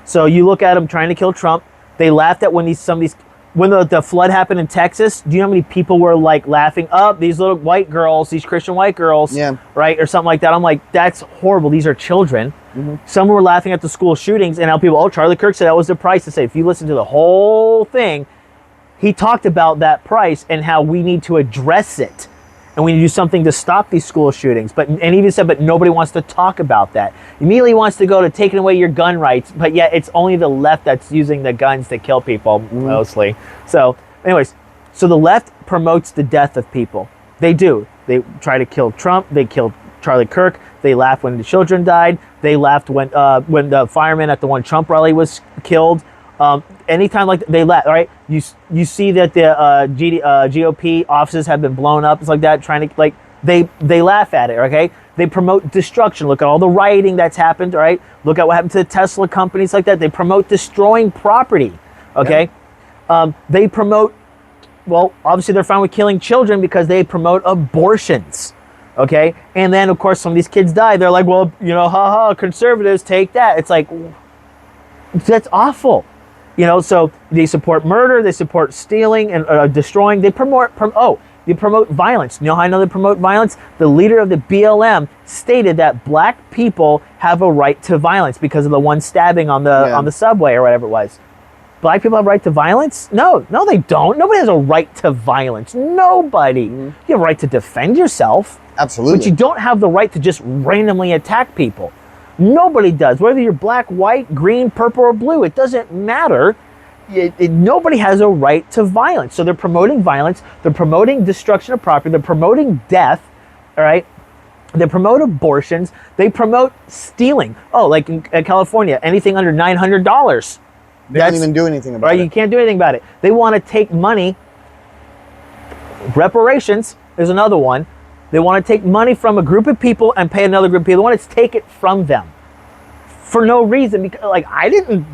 [SPEAKER 1] So you look at them trying to kill Trump. They laughed at when the flood happened in Texas. Do you know how many people were like laughing up? These little white girls, these Christian white girls, right, or something like that. I'm like, that's horrible. These are children. Mm-hmm. Some were laughing at the school shootings, and now people, Charlie Kirk said that was the price. To say, if you listen to the whole thing, he talked about that price and how we need to address it. And we need to do something to stop these school shootings. And even said, but nobody wants to talk about that. Immediately wants to go to taking away your gun rights, but yet it's only the left that's using the guns to kill people, mostly. So, anyways, so the left promotes the death of people. They do. They try to kill Trump. They killed Charlie Kirk. They laughed when the children died. They laughed when the fireman at the one Trump rally was killed. Anytime like they laugh, all right? You see that the GOP offices have been blown up. It's like that, trying to they laugh at it. Okay, they promote destruction. Look at all the rioting that's happened. All right, look at what happened to the Tesla companies like that. They promote destroying property. Okay, they promote. Well, obviously they're fine with killing children because they promote abortions. Okay, and then of course some of these kids die. They're like, well, conservatives take that. It's like, that's awful. So they support murder, they support stealing and destroying. They promote violence. You know how I know they promote violence? The leader of the BLM stated that black people have a right to violence because of the one stabbing on the subway or whatever it was. Black people have a right to violence? No, they don't. Nobody has a right to violence. Nobody. Mm-hmm. You have a right to defend yourself.
[SPEAKER 2] Absolutely.
[SPEAKER 1] But you don't have the right to just randomly attack people. Nobody does. Whether you're black, white, green, purple, or blue, it doesn't matter. Nobody has a right to violence. So they're promoting violence. They're promoting destruction of property. They're promoting death. All right. They promote abortions. They promote stealing. Oh, like in California, anything under $900.
[SPEAKER 2] They don't even do anything about it.
[SPEAKER 1] You can't do anything about it. They want to take money. Reparations is another one. They want to take money from a group of people and pay another group of people. They want to take it from them for no reason. Because, I didn't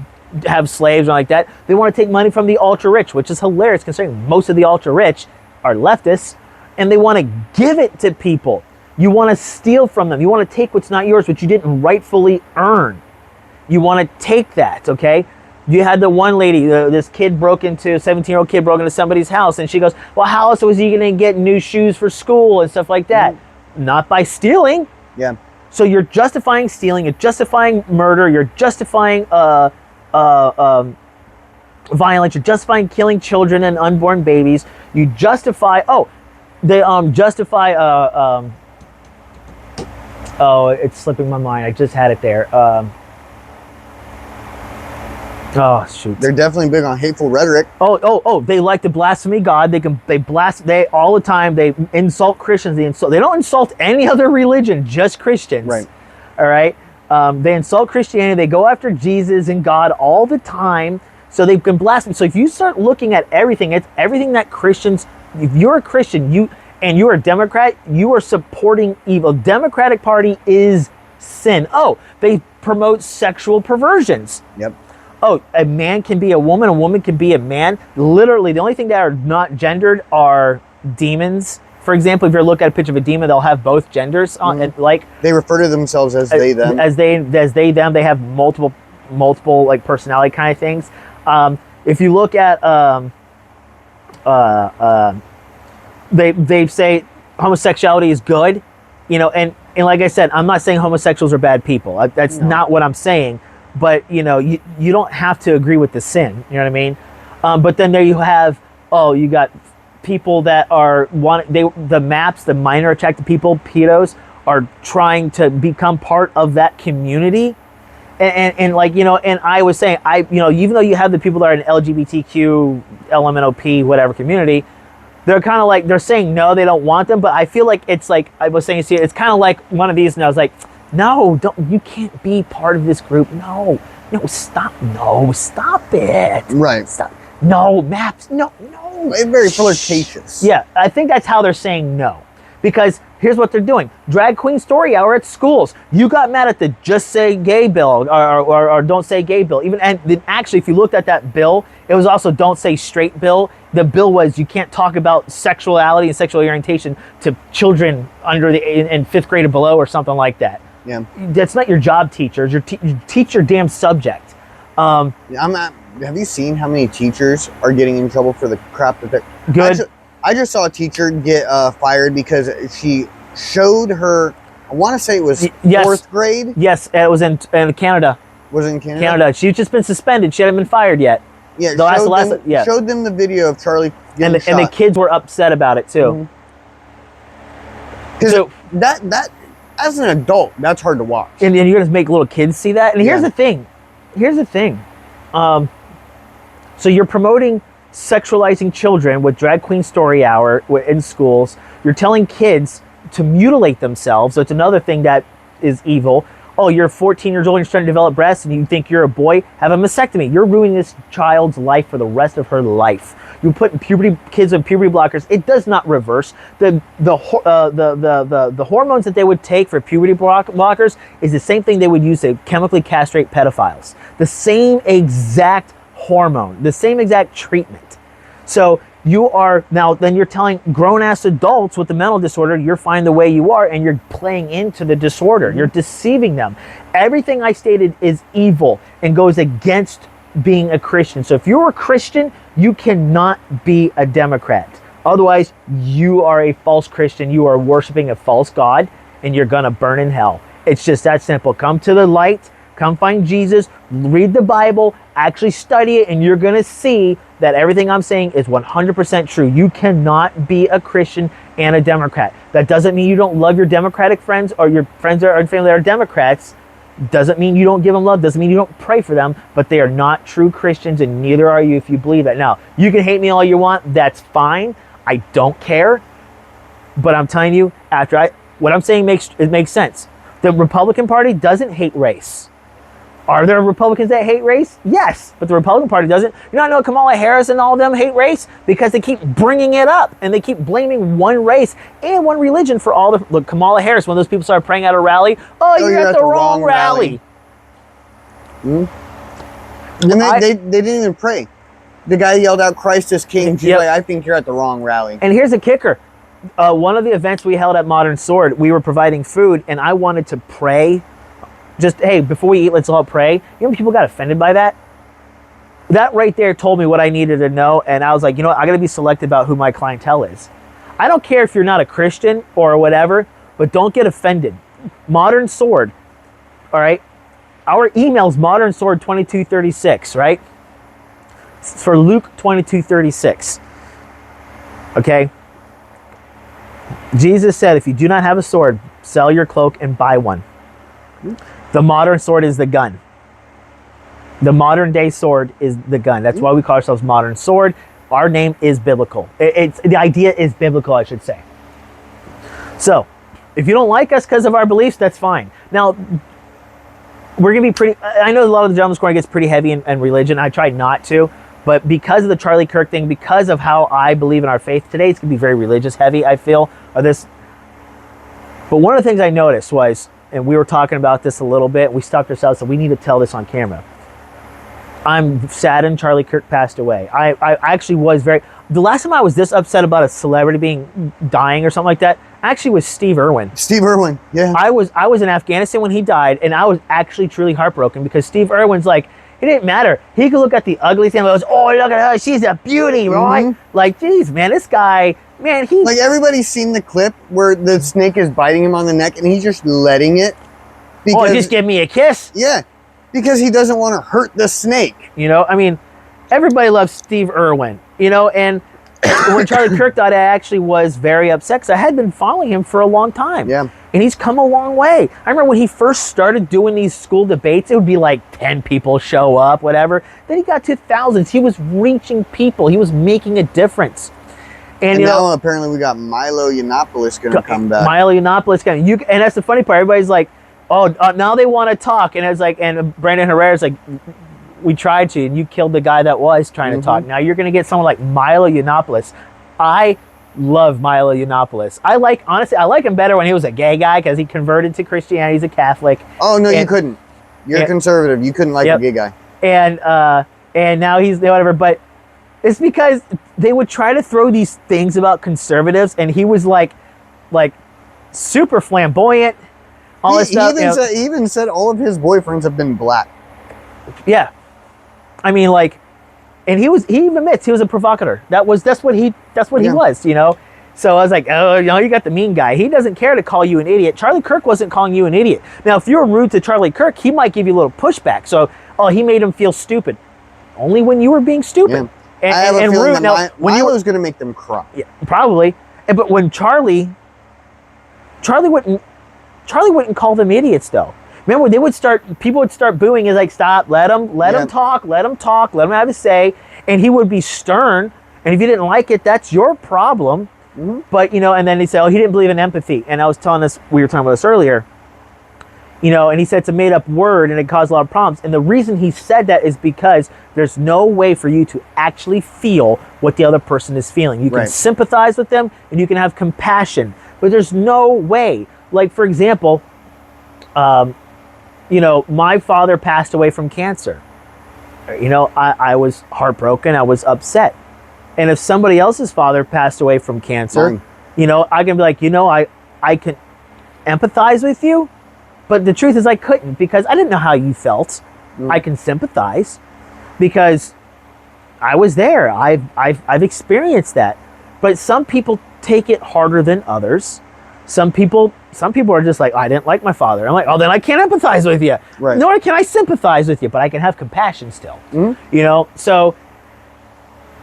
[SPEAKER 1] have slaves or like that. They want to take money from the ultra-rich, which is hilarious considering most of the ultra-rich are leftists, and they want to give it to people. You want to steal from them. You want to take what's not yours, which you didn't rightfully earn. You want to take that, okay? You had the one lady, this kid broke into, 17-year-old kid broke into somebody's house, and she goes, well, how else was he going to get new shoes for school and stuff like that? Not by stealing.
[SPEAKER 2] Yeah.
[SPEAKER 1] So you're justifying stealing, you're justifying murder, you're justifying violence, you're justifying killing children and unborn babies. You justify, they justify, it's slipping my mind. I just had it there. Oh shoot!
[SPEAKER 2] They're definitely big on hateful rhetoric.
[SPEAKER 1] They like to blaspheme God. They all the time. They insult Christians. They don't insult any other religion, just Christians.
[SPEAKER 2] Right.
[SPEAKER 1] All right. They insult Christianity. They go after Jesus and God all the time. So they can blaspheme. So if you start looking at everything, it's everything that Christians. If you're a Christian, and you're a Democrat, you are supporting evil. Democratic Party is sin. They promote sexual perversions.
[SPEAKER 2] Yep.
[SPEAKER 1] A man can be a woman can be a man. Literally, the only thing that are not gendered are demons. For example, if you're looking at a picture of a demon, they'll have both genders on it. Like
[SPEAKER 2] they refer to themselves as they them.
[SPEAKER 1] As they them. They have multiple like personality kind of things. If you look at they say homosexuality is good, and like I said, I'm not saying homosexuals are bad people. That's not what I'm saying. But you don't have to agree with the sin. You know what I mean? But then there you have you got people that are the minor attracted people, pedos, are trying to become part of that community. And like and I was saying even though you have the people that are in LGBTQ, LMNOP, whatever community, they're kind of like they're saying no, they don't want them. But I feel like it's like I was saying, it's kind of like one of these, and I was like, no, you can't be part of this group. No, stop it.
[SPEAKER 2] Right.
[SPEAKER 1] Stop. No, maps. No.
[SPEAKER 2] It's very flirtatious.
[SPEAKER 1] Yeah, I think that's how they're saying no. Because here's what they're doing. Drag queen story hour at schools. You got mad at the just say gay bill or don't say gay bill. And actually, if you looked at that bill, it was also don't say straight bill. The bill was you can't talk about sexuality and sexual orientation to children in 5th grade or below or something like that.
[SPEAKER 2] Yeah.
[SPEAKER 1] That's not your job, teachers. You teach your damn subject.
[SPEAKER 2] Have you seen how many teachers are getting in trouble for the crap that they're...
[SPEAKER 1] Good.
[SPEAKER 2] I just saw a teacher get fired because she showed her... I want to say it was 4th grade.
[SPEAKER 1] Yes, it was in Canada.
[SPEAKER 2] Was it in Canada?
[SPEAKER 1] Canada. She's just been suspended. She hadn't been fired yet.
[SPEAKER 2] Yeah, showed them the video of Charlie getting shot.
[SPEAKER 1] And the kids were upset about it, too.
[SPEAKER 2] Because that as an adult, that's hard to watch.
[SPEAKER 1] And you're going to make little kids see that? And here's the thing. So you're promoting sexualizing children with Drag Queen Story Hour in schools. You're telling kids to mutilate themselves. So it's another thing that is evil. You're 14 years old and you're trying to develop breasts and you think you're a boy, have a mastectomy. You're ruining this child's life for the rest of her life. You put kids with puberty blockers. It does not reverse. The hormones that they would take for puberty blockers is the same thing they would use to chemically castrate pedophiles. The same exact hormone, the same exact treatment. So then you're telling grown-ass adults with the mental disorder, you're fine the way you are, and you're playing into the disorder. You're deceiving them. Everything I stated is evil and goes against being a Christian. So if you're a Christian, you cannot be a Democrat. Otherwise, you are a false Christian. You are worshiping a false God, and you're going to burn in hell. It's just that simple. Come to the light. Come find Jesus, read the Bible, actually study it, and you're going to see that everything I'm saying is 100% true. You cannot be a Christian and a Democrat. That doesn't mean you don't love your Democratic friends or your friends or family that are Democrats. Doesn't mean you don't give them love. Doesn't mean you don't pray for them, but they are not true Christians, and neither are you if you believe that. Now, you can hate me all you want. That's fine. I don't care. But I'm telling you, what I'm saying makes sense. The Republican Party doesn't hate race. Are there Republicans that hate race? Yes, but the Republican Party doesn't. You not know Kamala Harris and all of them hate race? Because they keep bringing it up and they keep blaming one race and one religion for all the... Look, Kamala Harris, when those people started praying at a rally, you're at the wrong rally.
[SPEAKER 2] And they didn't even pray. The guy yelled out, Christ is King. She's like, I think you're at the wrong rally.
[SPEAKER 1] And here's the kicker. One of the events we held at Modern Sword, we were providing food and I wanted to pray. Just, hey, before we eat, let's all pray. You know, people got offended by that. that right there told me what I needed to know. And I was like, you know what? I got to be selective about who my clientele is. I don't care if you're not a Christian or whatever, but don't get offended. Modern Sword, all right? Our email's Modern Sword 2236, right? It's for Luke 2236. Okay? Jesus said, if you do not have a sword, sell your cloak and buy one. The modern sword is the gun. The modern day sword is the gun. That's why we call ourselves Modern Sword. Our name is biblical. The idea is biblical, I should say. So, if you don't like us because of our beliefs, that's fine. Now, we're going to be pretty... I know a lot of the Gentleman's Corner gets pretty heavy in religion. I tried not to. But because of the Charlie Kirk thing, because of how I believe in our faith today, it's going to be very religious heavy, I feel. But one of the things I noticed was, and we were talking about this a little bit, we stopped ourselves, so we need to tell this on camera. I'm saddened Charlie Kirk passed away. I actually was the last time I was this upset about a celebrity dying or something like that, actually was Steve Irwin.
[SPEAKER 2] Steve Irwin, yeah.
[SPEAKER 1] I was in Afghanistan when he died, and I was actually truly heartbroken because Steve Irwin's like, it didn't matter. He could look at the ugly thing and goes, oh, look at her, she's a beauty, right? Mm-hmm. Like, geez, man, this guy, man, he's...
[SPEAKER 2] Like, everybody's seen the clip where the snake is biting him on the neck and he's just letting it.
[SPEAKER 1] Because, just give me a kiss?
[SPEAKER 2] Yeah, because he doesn't want to hurt the snake.
[SPEAKER 1] You know, I mean, everybody loves Steve Irwin, you know, and when Charlie Kirk died, I actually was very upset because I had been following him for a long time.
[SPEAKER 2] Yeah.
[SPEAKER 1] And he's come a long way. I remember when he first started doing these school debates, it would be like 10 people show up, whatever. Then he got to thousands. He was reaching people. He was making a difference. And you
[SPEAKER 2] now
[SPEAKER 1] know,
[SPEAKER 2] apparently we got Milo Yiannopoulos going to come back.
[SPEAKER 1] Milo Yiannopoulos coming. And that's the funny part. Everybody's like, oh, now they want to talk. And it's like, and Brandon Herrera's like, we tried to, and you killed the guy that was trying to talk. Now you're going to get someone like Milo Yiannopoulos. I love Milo Yiannopoulos. Honestly, I like him better when he was a gay guy because he converted to Christianity. He's a Catholic.
[SPEAKER 2] Oh, no, you couldn't. You're conservative. You couldn't like a gay guy.
[SPEAKER 1] And now he's whatever. But it's because they would try to throw these things about conservatives, and he was like super flamboyant, all this stuff.
[SPEAKER 2] He even said all of his boyfriends have been black.
[SPEAKER 1] Yeah. I mean, like, and he even admits he was a provocateur. That's what he was, you know. So I was like, oh, you know, you got the mean guy. He doesn't care to call you an idiot. Charlie Kirk wasn't calling you an idiot. Now, if you were rude to Charlie Kirk, he might give you a little pushback. So, he made him feel stupid. Only when you were being stupid.
[SPEAKER 2] Yeah. I have a feeling that Milo's going to make them cry.
[SPEAKER 1] Yeah, probably. But when Charlie wouldn't call them idiots, though. Remember, people would start booing. He's like, stop, let him talk, let him have his say. And he would be stern. And if you didn't like it, that's your problem. Mm-hmm. But, you know, and then they say, oh, he didn't believe in empathy. And I was telling this, we were talking about this earlier, you know, and he said it's a made up word and it caused a lot of problems. And the reason he said that is because there's no way for you to actually feel what the other person is feeling. You can sympathize with them and you can have compassion, but there's no way. Like, for example, you know, my father passed away from cancer. You know, I was heartbroken. I was upset. And if somebody else's father passed away from cancer, you know, I can be like, you know, I can empathize with you. But the truth is I couldn't because I didn't know how you felt. I can sympathize because I was there. I've experienced that. But some people take it harder than others. Some people are just like, I didn't like my father. I'm like, oh, then I can't empathize with you. Right. Nor can I sympathize with you, but I can have compassion still. Mm-hmm. You know, so,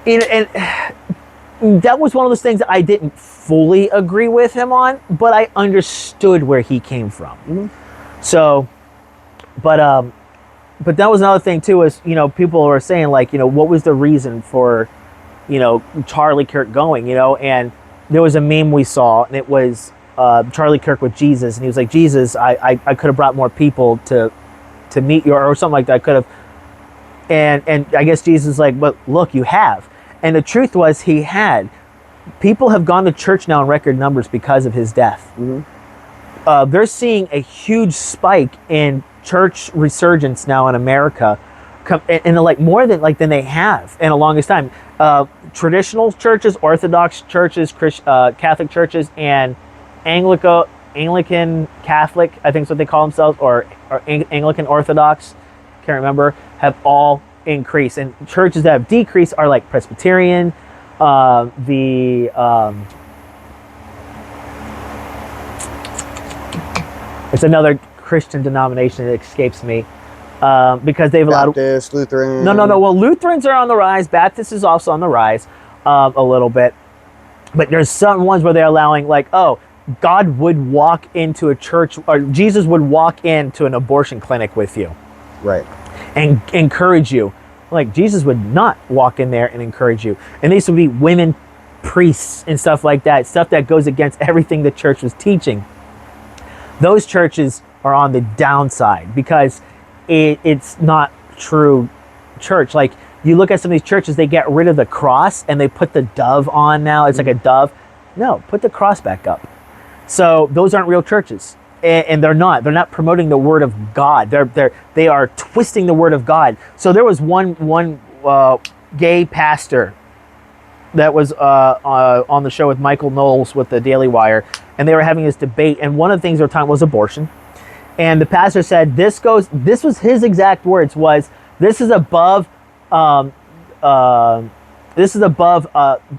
[SPEAKER 1] and that was one of those things that I didn't fully agree with him on, but I understood where he came from. Mm-hmm. So, but that was another thing too, is, you know, people were saying like, you know, what was the reason for, you know, Charlie Kirk going, you know, and there was a meme we saw, and it was Charlie Kirk with Jesus, and he was like, Jesus, I could have brought more people to meet you, or something like that. I could have, and I guess Jesus is like, but look, you have. And the truth was, he had. People have gone to church now in record numbers because of his death. Mm-hmm. They're seeing a huge spike in church resurgence now in America, and like more than they have in the longest time. Traditional churches, Orthodox churches, Catholic churches, and Anglican Catholic, I think is what they call themselves, or Anglican Orthodox, can't remember, have all increase, and churches that have decreased are like Presbyterian, it's another Christian denomination that escapes me, because they've allowed
[SPEAKER 2] Baptist, Lutheran.
[SPEAKER 1] No. Well, Lutherans are on the rise. Baptist is also on the rise, a little bit. But there's some ones where they're allowing, like, oh, God would walk into a church, or Jesus would walk into an abortion clinic with you,
[SPEAKER 2] Right.
[SPEAKER 1] and encourage you. Like, Jesus would not walk in there and encourage you. And these would be women priests and stuff like that, stuff that goes against everything the church was teaching. Those churches are on the downside because it's not true church. Like, you look at some of these churches, they get rid of the cross and they put the dove on now. It's like a dove. No, put the cross back up. So those aren't real churches. And they're not promoting the word of God. They are twisting the word of God. So there was one gay pastor that was on the show with Michael Knowles with the Daily Wire, and they were having this debate, and one of the things they were talking about was abortion. And the pastor said, this was his exact words, was, this is above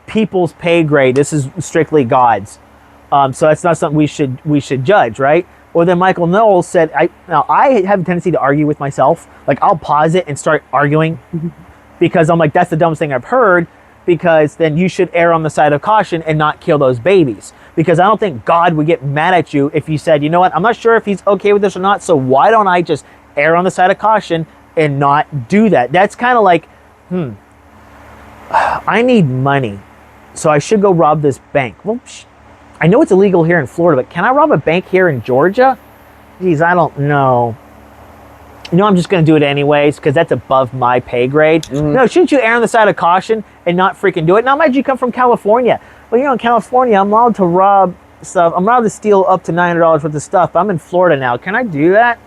[SPEAKER 1] people's pay grade. This is strictly God's. So that's not something we should judge, right? Or then Michael Knowles said, I have a tendency to argue with myself. Like, I'll pause it and start arguing because I'm like, that's the dumbest thing I've heard, because then you should err on the side of caution and not kill those babies. Because I don't think God would get mad at you if you said, you know what, I'm not sure if he's okay with this or not, so why don't I just err on the side of caution and not do that? That's kind of like, I need money, so I should go rob this bank. Well, I know it's illegal here in Florida, but can I rob a bank here in Georgia? Geez, I don't know. I'm just going to do it anyways because that's above my pay grade. Mm-hmm. No, shouldn't you err on the side of caution and not freaking do it? Now, imagine you come from California. Well, in California, I'm allowed to rob stuff. I'm allowed to steal up to $900 worth of stuff. I'm in Florida now. Can I do that?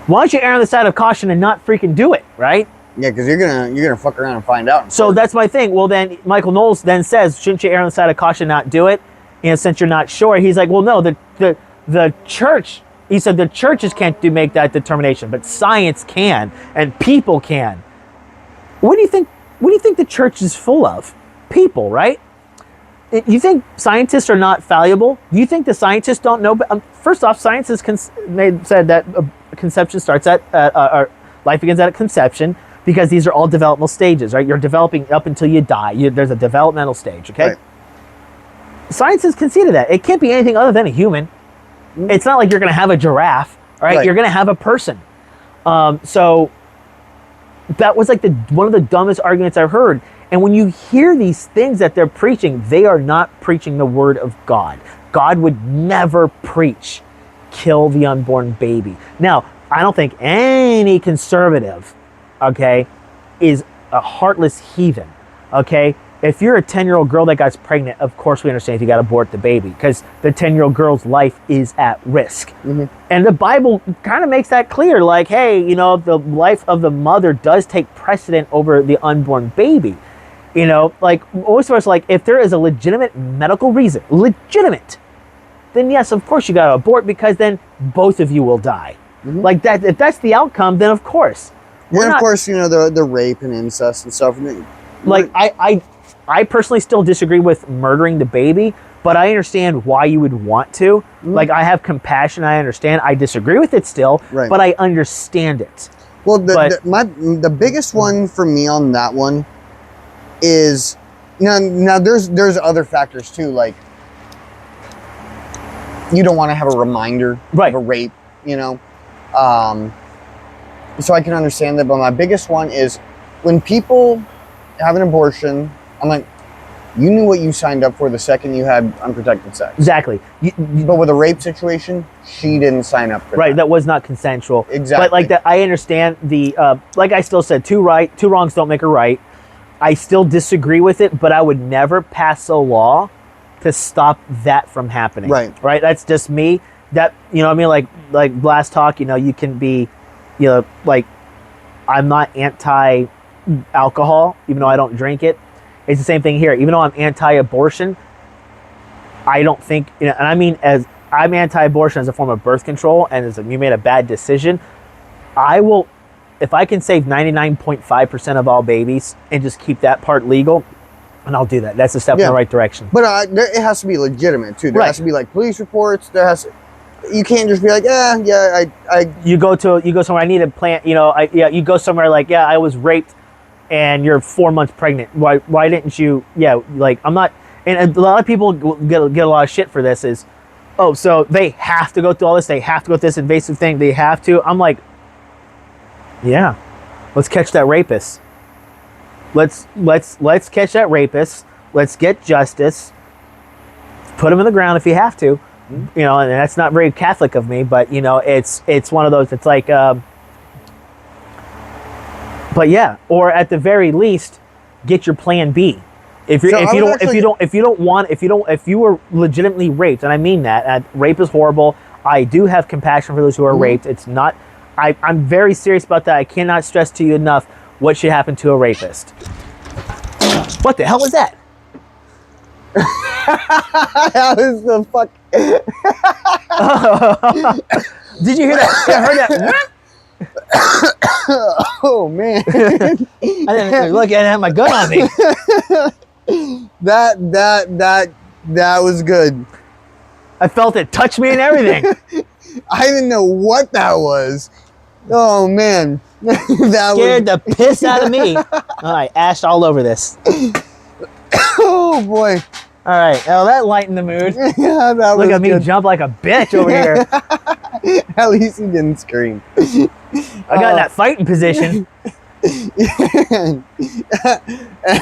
[SPEAKER 1] Why don't you err on the side of caution and not freaking do it, right?
[SPEAKER 2] Yeah, because you're gonna fuck around and find out.
[SPEAKER 1] So that's my thing. Well, then Michael Knowles then says, shouldn't you err on the side of caution, not do it? Since you're not sure, he's like, well, no, the church. He said the churches can't make that determination, but science can, and people can. What do you think the church is full of? People, right? You think scientists are not fallible? You think the scientists don't know? First off, science has said that conception starts or life begins at conception, because these are all developmental stages, right? You're developing up until you die. There's a developmental stage, okay?
[SPEAKER 2] Right.
[SPEAKER 1] Science has conceded that. It can't be anything other than a human. It's not like you're going to have a giraffe, right? You're going to have a person. So that was like one of the dumbest arguments I've heard. And when you hear these things that they're preaching, they are not preaching the word of God. God would never preach, kill the unborn baby. Now, I don't think any conservative, okay, is a heartless heathen, okay? If you're a 10-year-old girl that got pregnant, of course we understand if you got to abort the baby, because the 10-year-old girl's life is at risk. Mm-hmm. And the Bible kind of makes that clear, like, hey, the life of the mother does take precedent over the unborn baby. Like, most of us, like, if there is a legitimate medical reason, then yes, of course you got to abort, because then both of you will die. Mm-hmm. Like that, if that's the outcome, then of course.
[SPEAKER 2] And of course, the rape and incest and stuff.
[SPEAKER 1] Like, I personally still disagree with murdering the baby, but I understand why you would want to. Mm-hmm. Like, I have compassion, I understand. I disagree with it still, right, but I understand it.
[SPEAKER 2] Well, the biggest one for me on that one is, now there's other factors too, like, you don't want to have a reminder of a rape, so I can understand that, but my biggest one is when people have an abortion, I'm like, you knew what you signed up for the second you had unprotected sex.
[SPEAKER 1] Exactly.
[SPEAKER 2] But with a rape situation, she didn't sign up for that.
[SPEAKER 1] Right, that was not consensual.
[SPEAKER 2] Exactly.
[SPEAKER 1] But like that, I understand like I still said, two wrongs don't make a right. I still disagree with it, but I would never pass a law to stop that from happening.
[SPEAKER 2] Right.
[SPEAKER 1] Right? That's just me. That, what I mean? Like Blast Talk, you can be, like, I'm not anti-alcohol, even though I don't drink it. It's the same thing here. Even though I'm anti-abortion, I don't think, and I mean, as I'm anti-abortion as a form of birth control, and as you made a bad decision, I will if I can save 99.5% of all babies and just keep that part legal, and I'll do that. That's a step in the right direction.
[SPEAKER 2] But it has to be legitimate too. There
[SPEAKER 1] Right.
[SPEAKER 2] has to be like police reports. You can't just be like,
[SPEAKER 1] You go somewhere. I need a plant. You go somewhere like, I was raped, and you're 4 months pregnant. Why didn't you? Yeah, like I'm not. And a lot of people get a lot of shit for this. Is, oh, so they have to go through all this. They have to go through this invasive thing. They have to. I'm like, yeah, let's catch that rapist. Let's catch that rapist. Let's get justice. Put him in the ground if you have to. And that's not very Catholic of me, but it's one of those. It's like, but yeah, or at the very least, get your plan B. If you were legitimately raped, and I mean that, rape is horrible. I do have compassion for those who are raped. It's not. I'm very serious about that. I cannot stress to you enough what should happen to a rapist. What the hell was that?
[SPEAKER 2] That was the fuck.
[SPEAKER 1] Did you hear that? I heard that.
[SPEAKER 2] Oh man!
[SPEAKER 1] I didn't look. I didn't have my gun on me.
[SPEAKER 2] That was good.
[SPEAKER 1] I felt it touch me and everything.
[SPEAKER 2] I didn't know what that was. Oh man, that
[SPEAKER 1] scared the piss out of me. All right, ash all over this.
[SPEAKER 2] Oh boy.
[SPEAKER 1] All right, well, that lightened the mood.
[SPEAKER 2] Yeah, that was
[SPEAKER 1] Look at me
[SPEAKER 2] good.
[SPEAKER 1] jump like a bitch over here.
[SPEAKER 2] At least you didn't scream.
[SPEAKER 1] I got in that fighting position.
[SPEAKER 2] And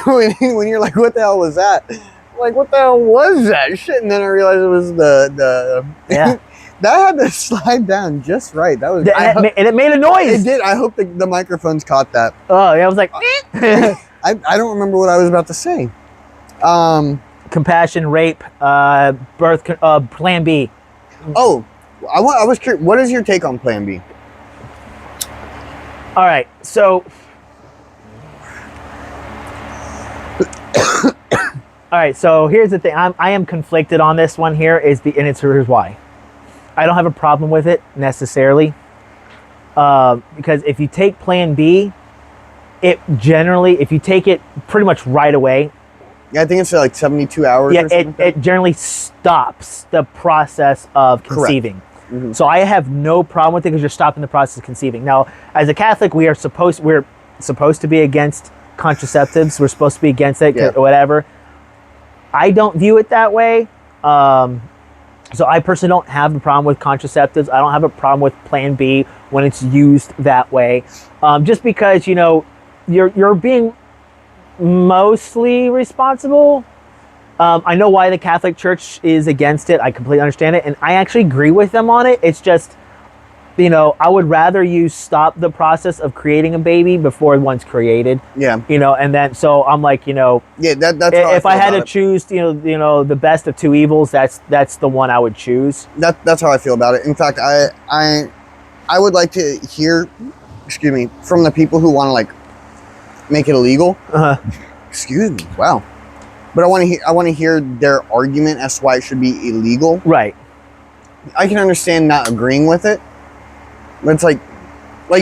[SPEAKER 2] when you're like, what the hell was that? I'm like, what the hell was that shit? And then I realized it was the
[SPEAKER 1] Yeah.
[SPEAKER 2] That had to slide down just right. That was
[SPEAKER 1] And it made a noise.
[SPEAKER 2] It did. I hope the microphones caught that.
[SPEAKER 1] Oh, yeah, I was like,
[SPEAKER 2] I don't remember what I was about to say.
[SPEAKER 1] compassion, rape, birth, plan B.
[SPEAKER 2] Oh, I was curious. What is your take on Plan B?
[SPEAKER 1] All right, so. All right, so here's the thing. I am conflicted on this one here, and here's why. I don't have a problem with it necessarily, because if you take Plan B, if you take it pretty much right away,
[SPEAKER 2] Yeah, I think it's like 72 hours.
[SPEAKER 1] yeah,
[SPEAKER 2] or something like that.
[SPEAKER 1] it generally stops the process of conceiving.
[SPEAKER 2] Mhm.
[SPEAKER 1] So I have no problem with it because you're stopping the process of conceiving. Now, as a Catholic, we're supposed to be against contraceptives. We're supposed to be against it,
[SPEAKER 2] Yeah.
[SPEAKER 1] whatever. I don't view it that way. So I personally don't have a problem with contraceptives. I don't have a problem with Plan B when it's used that way. Just because, you're being mostly responsible. I know why the Catholic Church is against it. I completely understand it. And I actually agree with them on it. It's just, I would rather you stop the process of creating a baby before one's created.
[SPEAKER 2] Yeah.
[SPEAKER 1] And then, so I'm like,
[SPEAKER 2] Yeah, that's how
[SPEAKER 1] if I had
[SPEAKER 2] feel
[SPEAKER 1] to
[SPEAKER 2] about it.
[SPEAKER 1] choose, the best of two evils, that's the one I would choose.
[SPEAKER 2] That's how I feel about it. In fact, I would like to hear, from the people who want to like make it illegal. Excuse me. Wow. But I want to hear their argument as to why it should be illegal.
[SPEAKER 1] Right.
[SPEAKER 2] I can understand not agreeing with it, but it's like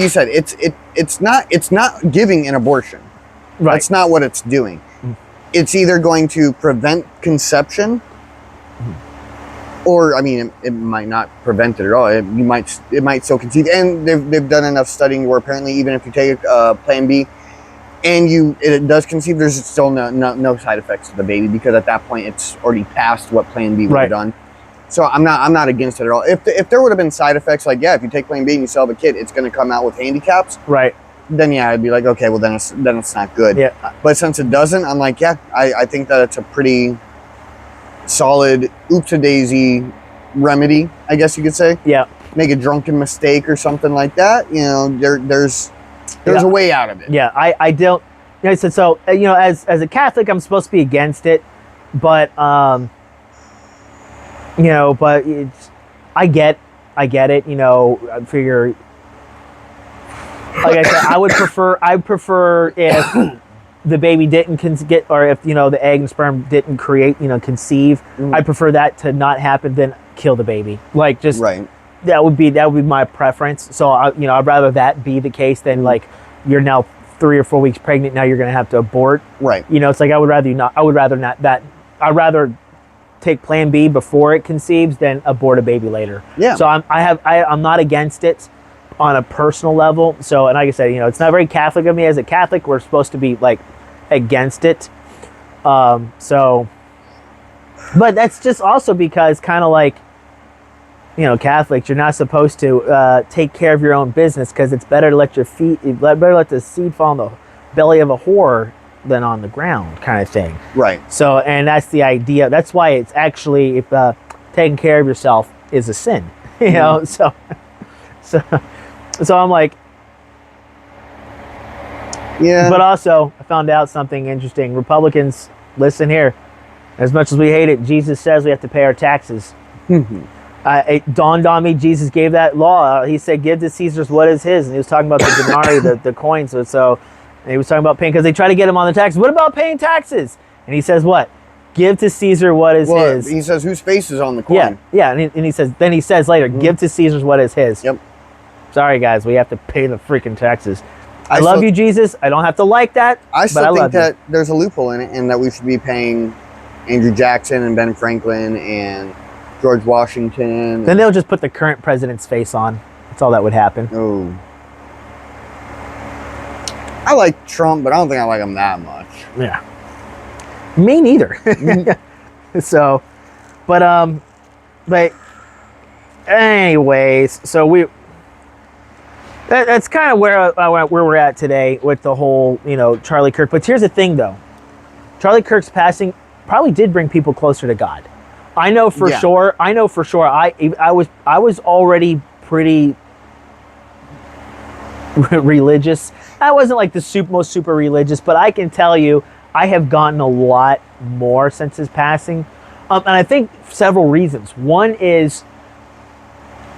[SPEAKER 2] you said, it's not giving an abortion.
[SPEAKER 1] Right.
[SPEAKER 2] That's not what it's doing. It's either going to prevent conception, or it might not prevent it at all. It might still conceive. And they've done enough studying where apparently even if you take Plan B and it does conceive, there's still no side effects to the baby, because at that point it's already past what Plan B would have done. So I'm not against it at all. If there would have been side effects, like, if you take Plan B and you still have a kid, it's going to come out with handicaps.
[SPEAKER 1] Right.
[SPEAKER 2] Then I'd be like, okay, well then it's not good.
[SPEAKER 1] Yeah.
[SPEAKER 2] But since it doesn't, I'm like, I think that it's a pretty solid oopsie-daisy remedy, I guess you could say.
[SPEAKER 1] Yeah.
[SPEAKER 2] Make a drunken mistake or something like that. There's a way out of it.
[SPEAKER 1] Yeah. I don't. So as a Catholic, I'm supposed to be against it, but but I get it. I figure. Like I said, I prefer if the baby didn't get, or if the egg and sperm didn't conceive.
[SPEAKER 2] Mhm.
[SPEAKER 1] I prefer that to not happen than kill the baby. Like, just
[SPEAKER 2] Right.
[SPEAKER 1] that would be my preference. So I'd rather that be the case than like you're now 3 or 4 weeks pregnant. Now you're going to have to abort.
[SPEAKER 2] Right.
[SPEAKER 1] It's like I would rather not that. I'd rather take Plan B before it conceives than abort a baby later.
[SPEAKER 2] Yeah.
[SPEAKER 1] So I'm not against it on a personal level. So, and like I said, it's not very Catholic of me. As a Catholic, we're supposed to be like against it. So, but that's just also because kind of like, Catholics, you're not supposed to take care of your own business because it's better to let the seed fall in the belly of a whore than on the ground, kind of thing.
[SPEAKER 2] Right.
[SPEAKER 1] So, and that's the idea. That's why it's actually, if taking care of yourself is a sin, so I'm like, yeah. But also, I found out something interesting. Republicans, listen here. As much as we hate it, Jesus says we have to pay our taxes. It dawned on me, Jesus gave that law. He said, give to Caesar's what is his. And he was talking about the denarii, the coins. So and he was talking about paying, because they try to get him on the taxes. What about paying taxes? And he says what? Give to Caesar what is his.
[SPEAKER 2] He says, whose face is on the coin?
[SPEAKER 1] Yeah. And he says later, give to Caesar's what is his.
[SPEAKER 2] Yep.
[SPEAKER 1] Sorry, guys, we have to pay the freaking taxes. I love you, Jesus. I don't have to like that.
[SPEAKER 2] I still think that there's a loophole in it, and that we should be paying Andrew Jackson and Ben Franklin and George Washington.
[SPEAKER 1] Then they'll just put the current president's face on. That's all that would happen.
[SPEAKER 2] Oh. I like Trump, but I don't think I like him that much.
[SPEAKER 1] Yeah. Me neither. So, but anyways, so that's kind of where we're at today with the whole, Charlie Kirk. But here's the thing, though. Charlie Kirk's passing probably did bring people closer to God. I know for sure. I was already pretty religious. I wasn't like the most super religious, but I can tell you I have gotten a lot more since his passing. And I think several reasons. One is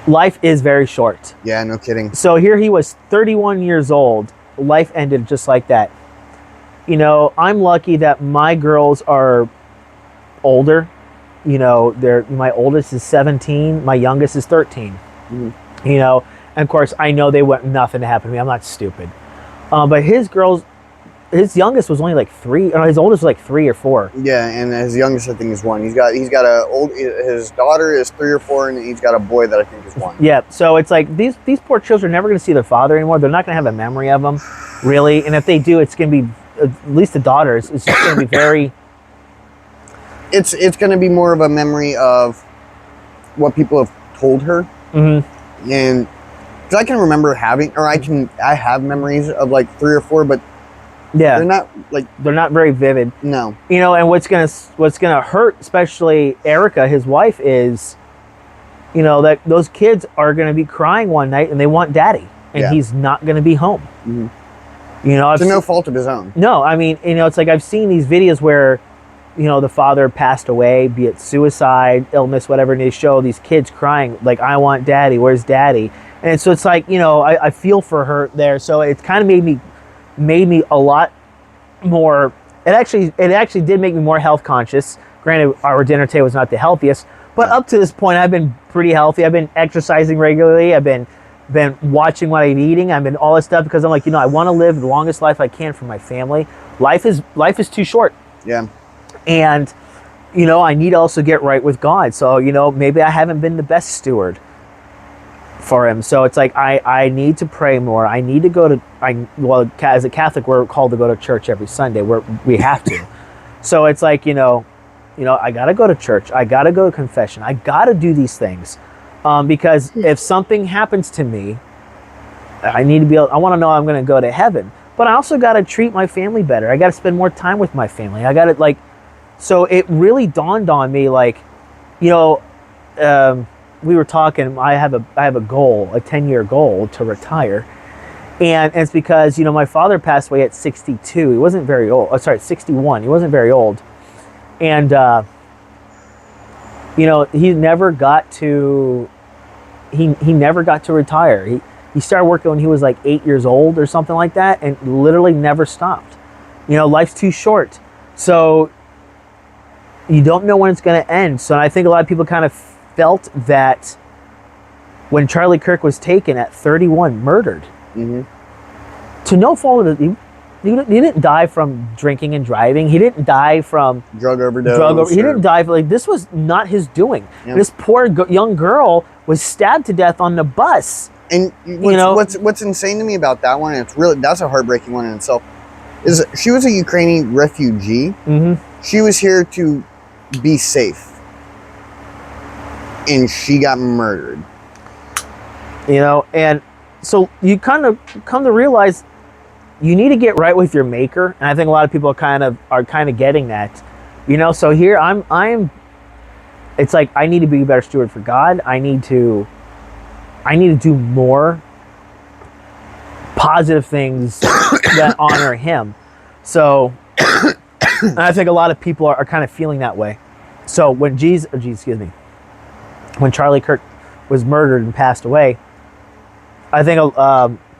[SPEAKER 1] life is very short.
[SPEAKER 2] Yeah, no kidding.
[SPEAKER 1] So here he was 31 years old. Life ended just like that. I'm lucky that my girls are older. My oldest is 17. My youngest is 13. Mm-hmm. And of course, I know they want nothing to happen to me. I'm not stupid. But his youngest was only like 3. Or his oldest was like 3 or 4.
[SPEAKER 2] Yeah, and his youngest I think is 1. His daughter is 3 or 4, and he's got a boy that I think is 1.
[SPEAKER 1] Yeah, so it's like these poor children are never going to see their father anymore. They're not going to have a memory of him, really. And if they do, it's going to be, at least the daughters, it's just going to be very.
[SPEAKER 2] It's going to be more of a memory of what people have told her. Mm-hmm. And because I can remember I have memories of like 3 or 4, but yeah, they're not very vivid. No.
[SPEAKER 1] And what's gonna hurt, especially Erica, his wife, is, that those kids are gonna be crying one night and they want daddy, and he's not gonna be home. Mm-hmm.
[SPEAKER 2] It's no fault of his own.
[SPEAKER 1] No, I mean, it's like I've seen these videos where, the father passed away, be it suicide, illness, whatever, and they show these kids crying, like, I want daddy, where's daddy? And so it's like, I feel for her there. So it's kind of made me a lot more. It actually did make me more health conscious. Granted, our dinner today was not the healthiest, but up to this point, I've been pretty healthy. I've been exercising regularly. I've been watching what I'm eating. I've been all this stuff because I'm like, I want to live the longest life I can for my family. Life is too short.
[SPEAKER 2] Yeah.
[SPEAKER 1] And, I need to also get right with God. So, maybe I haven't been the best steward for him. So it's like, I need to pray more. I need to go to, as a Catholic, we're called to go to church every Sunday. We have to. So it's like, I got to go to church. I got to go to confession. I got to do these things. Because if something happens to me, I want to know I'm going to go to heaven. But I also got to treat my family better. I got to spend more time with my family. I got to so it really dawned on me, we were talking, I have a goal, a 10-year goal to retire. And it's because, my father passed away at 62. He wasn't very old. Oh, sorry, 61. He wasn't very old. And, he never got to retire. He started working when he was like 8 years old or something like that, and literally never stopped. Life's too short. So you don't know when it's going to end. So I think a lot of people kind of felt that, when Charlie Kirk was taken at 31, murdered. To no fault of his, he didn't die from drinking and driving. He didn't die from
[SPEAKER 2] drug overdose.
[SPEAKER 1] He didn't die for, like, this was not his doing.
[SPEAKER 2] Yeah.
[SPEAKER 1] This poor young girl was stabbed to death on the bus.
[SPEAKER 2] And what's insane to me about that one, and that's a heartbreaking one in itself, is she was a Ukrainian refugee. She was here to be safe, and she got murdered.
[SPEAKER 1] And so you kind of come to realize you need to get right with your maker, and I think a lot of people are kind of getting that. So here I'm. It's like I need to be a better steward for God. I need to do more positive things that honor Him. So, and I think a lot of people are kind of feeling that way. So when when Charlie Kirk was murdered and passed away, I think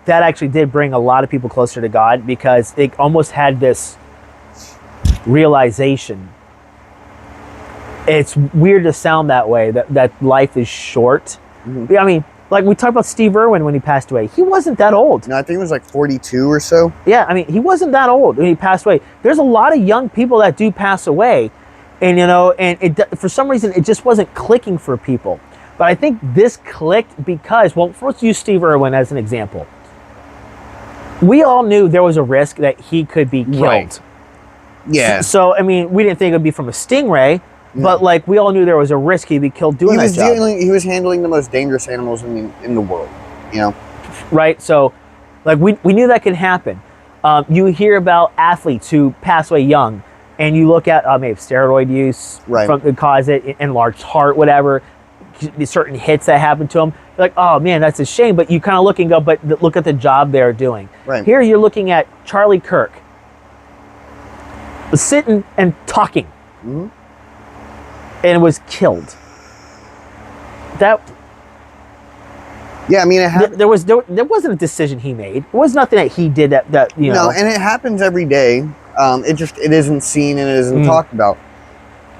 [SPEAKER 1] that actually did bring a lot of people closer to God, because it almost had this realization. It's weird to sound that way, that life is short. I mean, like we talked about Steve Irwin when he passed away. He wasn't that old.
[SPEAKER 2] No, I think it was like 42 or so.
[SPEAKER 1] Yeah, I mean, he wasn't that old when he passed away. There's a lot of young people that do pass away, and for some reason it just wasn't clicking for people. But I think this clicked because, well, let's use Steve Irwin as an example. We all knew there was a risk that he could be killed.
[SPEAKER 2] Right. Yeah.
[SPEAKER 1] So, I mean, we didn't think it would be from a stingray, but like we all knew there was a risk he'd be killed doing that job.
[SPEAKER 2] He was handling the most dangerous animals in the world,
[SPEAKER 1] Right? So, like we knew that could happen. You hear about athletes who pass away young, and you look at maybe steroid use from cause it, enlarged heart, whatever. Certain hits that happen to them, you're like, oh man, that's a shame. But you kind of look and go, but look at the job they're doing.
[SPEAKER 2] Right.
[SPEAKER 1] Here you're looking at Charlie Kirk was sitting and talking, and was killed. That.
[SPEAKER 2] Yeah, I mean,
[SPEAKER 1] there wasn't a decision he made. It was nothing that he did that you know.
[SPEAKER 2] No, and it happens every day. It isn't seen and it isn't talked about.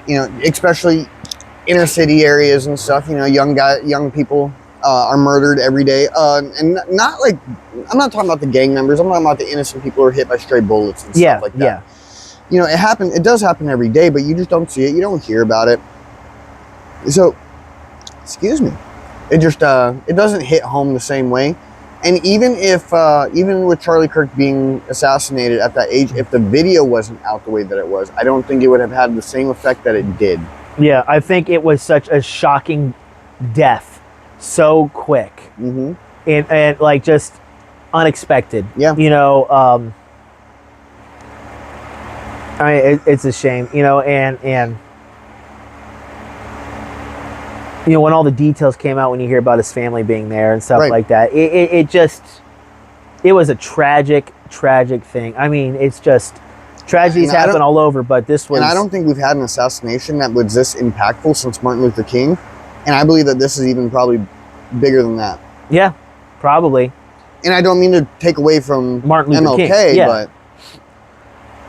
[SPEAKER 2] Especially inner city areas and stuff. Young people are murdered every day, and not like, I'm not talking about the gang members. I'm talking about the innocent people who are hit by stray bullets and stuff like that. It does happen every day, but you just don't see it. You don't hear about it. So, excuse me. It just it doesn't hit home the same way. And even with Charlie Kirk being assassinated at that age, if the video wasn't out the way that it was, I don't think it would have had the same effect that it did.
[SPEAKER 1] Yeah, I think it was such a shocking death, so quick, and like just unexpected.
[SPEAKER 2] Yeah,
[SPEAKER 1] I mean, it's a shame, and when all the details came out, when you hear about his family being there and stuff like that, it was a tragic thing. I mean, it's just. Tragedies happen all over, but this was...
[SPEAKER 2] And I don't think we've had an assassination that was this impactful since Martin Luther King. And I believe that this is even probably bigger than that.
[SPEAKER 1] Yeah, probably.
[SPEAKER 2] And I don't mean to take away from
[SPEAKER 1] Martin Luther
[SPEAKER 2] MLK,
[SPEAKER 1] King,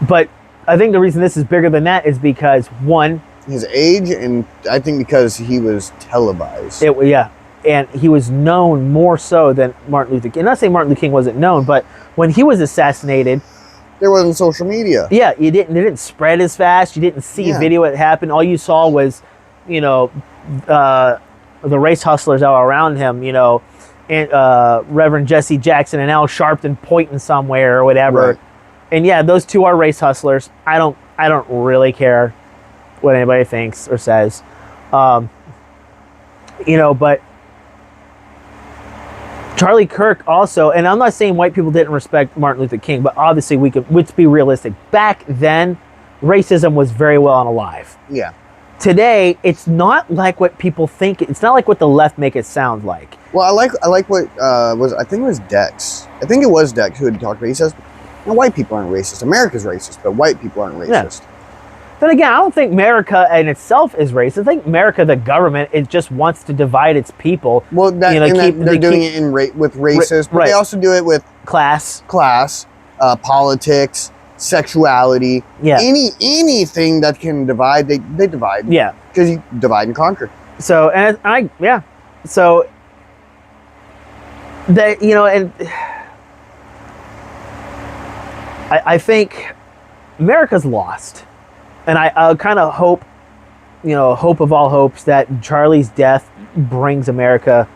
[SPEAKER 1] but I think the reason this is bigger than that is because, one...
[SPEAKER 2] his age, and I think because he was televised.
[SPEAKER 1] And he was known more so than Martin Luther King. I'm not saying Martin Luther King wasn't known, but when he was assassinated...
[SPEAKER 2] There wasn't social media.
[SPEAKER 1] Yeah, it didn't spread as fast. You didn't see a video that happened. All you saw was, the race hustlers that were around him, and Reverend Jesse Jackson and Al Sharpton pointing somewhere or whatever.
[SPEAKER 2] Right.
[SPEAKER 1] And yeah, those two are race hustlers. I don't really care what anybody thinks or says. But Charlie Kirk also, and I'm not saying white people didn't respect Martin Luther King, but obviously let's be realistic. Back then, racism was very well and alive.
[SPEAKER 2] Yeah.
[SPEAKER 1] Today, it's not like what people think. It's not like what the left make it sound like.
[SPEAKER 2] Well, I like what I think it was Dex. I think it was Dex who had talked about it. He says, white people aren't racist. America's racist, but white people aren't racist.
[SPEAKER 1] Yeah. Then again, I don't think America in itself is racist. I think America, the government, it just wants to divide its people.
[SPEAKER 2] Well, they're doing it with racist, but they also do it with
[SPEAKER 1] class,
[SPEAKER 2] politics, sexuality.
[SPEAKER 1] Yeah.
[SPEAKER 2] Anything that can divide, they divide.
[SPEAKER 1] Yeah.
[SPEAKER 2] Because you divide and conquer.
[SPEAKER 1] So, so that, you know, and I think America's lost. And I kind of hope, you know, hope of all hopes, that Charlie's death brings America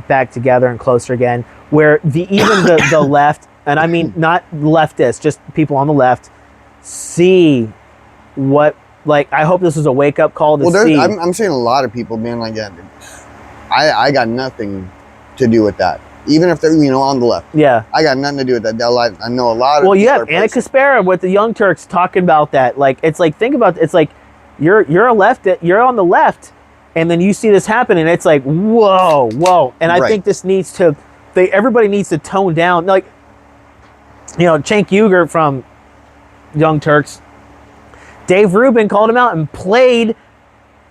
[SPEAKER 1] back together and closer again, where even the left, and I mean not leftists, just people on the left, see what, like, I hope this is a wake-up call to see.
[SPEAKER 2] I'm seeing a lot of people being like, yeah, dude, I got nothing to do with that. Even if they're, you know, on the left.
[SPEAKER 1] Yeah.
[SPEAKER 2] I got nothing to do with that. I know a lot of
[SPEAKER 1] Well, you have Anna Kaspera with the Young Turks talking about that. Like, it's like, think about, it's like, you're on the left, and then you see this happen, and it's like, whoa. And I think this needs to, everybody needs to tone down. Like, you know, Cenk Uygur from Young Turks, Dave Rubin called him out and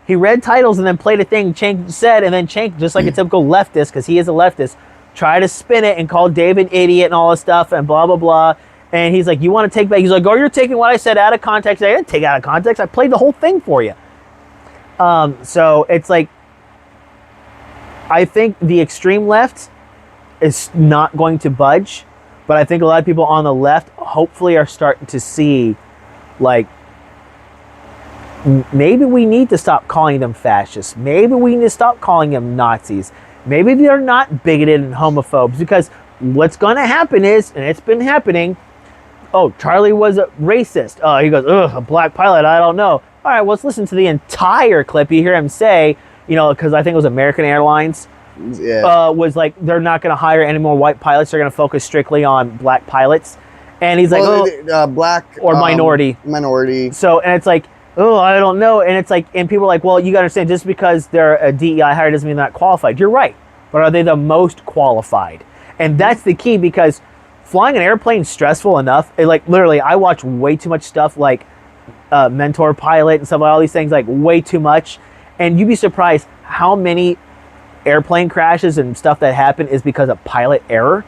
[SPEAKER 1] he read titles and then played a thing Cenk said, and then Cenk, just like a typical leftist, because he is a leftist, tried to spin it and call Dave an idiot and all this stuff and blah, blah, blah. And he's like, you want to take back? He's like, oh, you're taking what I said out of context. I didn't take it out of context. I played the whole thing for you. So it's like, I think the extreme left is not going to budge, but I think a lot of people on the left hopefully are starting to see, like, maybe we need to stop calling them fascists. Maybe we need to stop calling them Nazis. Maybe they're not bigoted and homophobes, because what's going to happen is, and it's been happening, oh, Charlie was a racist. Oh, he goes, ugh, a black pilot, I don't know. All right, well, let's listen to the entire clip. You hear him say, you know, because I think it was American Airlines, was like, they're not going to hire any more white pilots. They're going to focus strictly on black pilots. And he's like,
[SPEAKER 2] black
[SPEAKER 1] or minority.
[SPEAKER 2] Minority.
[SPEAKER 1] So, and it's like, oh, I don't know. And it's like, and people are like, well, you got to understand, just because they're a DEI hire doesn't mean they're not qualified. You're right. But are they the most qualified? And that's the key, because flying an airplane is stressful enough. Like, literally, I watch way too much stuff, like Mentor Pilot and stuff, like all these things, like way too much. And you'd be surprised how many airplane crashes and stuff that happen is because of pilot error.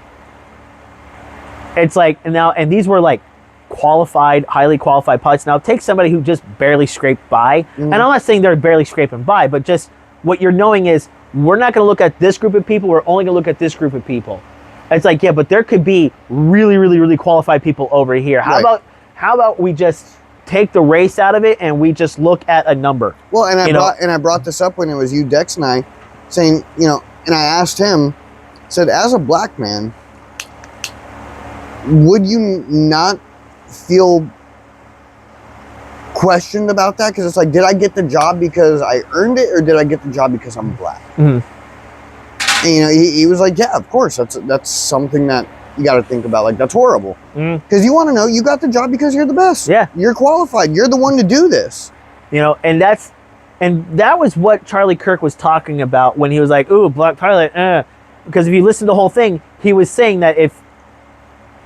[SPEAKER 1] It's like, and these were like qualified, highly qualified pilots. Now take somebody who just barely scraped by, and I'm not saying they're barely scraping by, but just what you're knowing is, we're not going to look at this group of people, we're only going to look at this group of people. It's like, yeah, but there could be really, really, really qualified people over here. How about we just take the race out of it and we just look at a number?
[SPEAKER 2] Well, and I brought this up when it was you, Dex, and I, saying, you know, and I asked him, said, as a black man, would you not feel questioned about that? Because it's like, did I get the job because I earned it, or did I get the job because I'm black? And, you know, he was like, yeah, of course, that's something that you got to think about. Like, that's horrible, because you want to know, you got the job because you're the best. Yeah, you're qualified. You're the one to do this.
[SPEAKER 1] You know, and that was what Charlie Kirk was talking about when he was like, ooh, black pilot, because if you listen to the whole thing, he was saying that if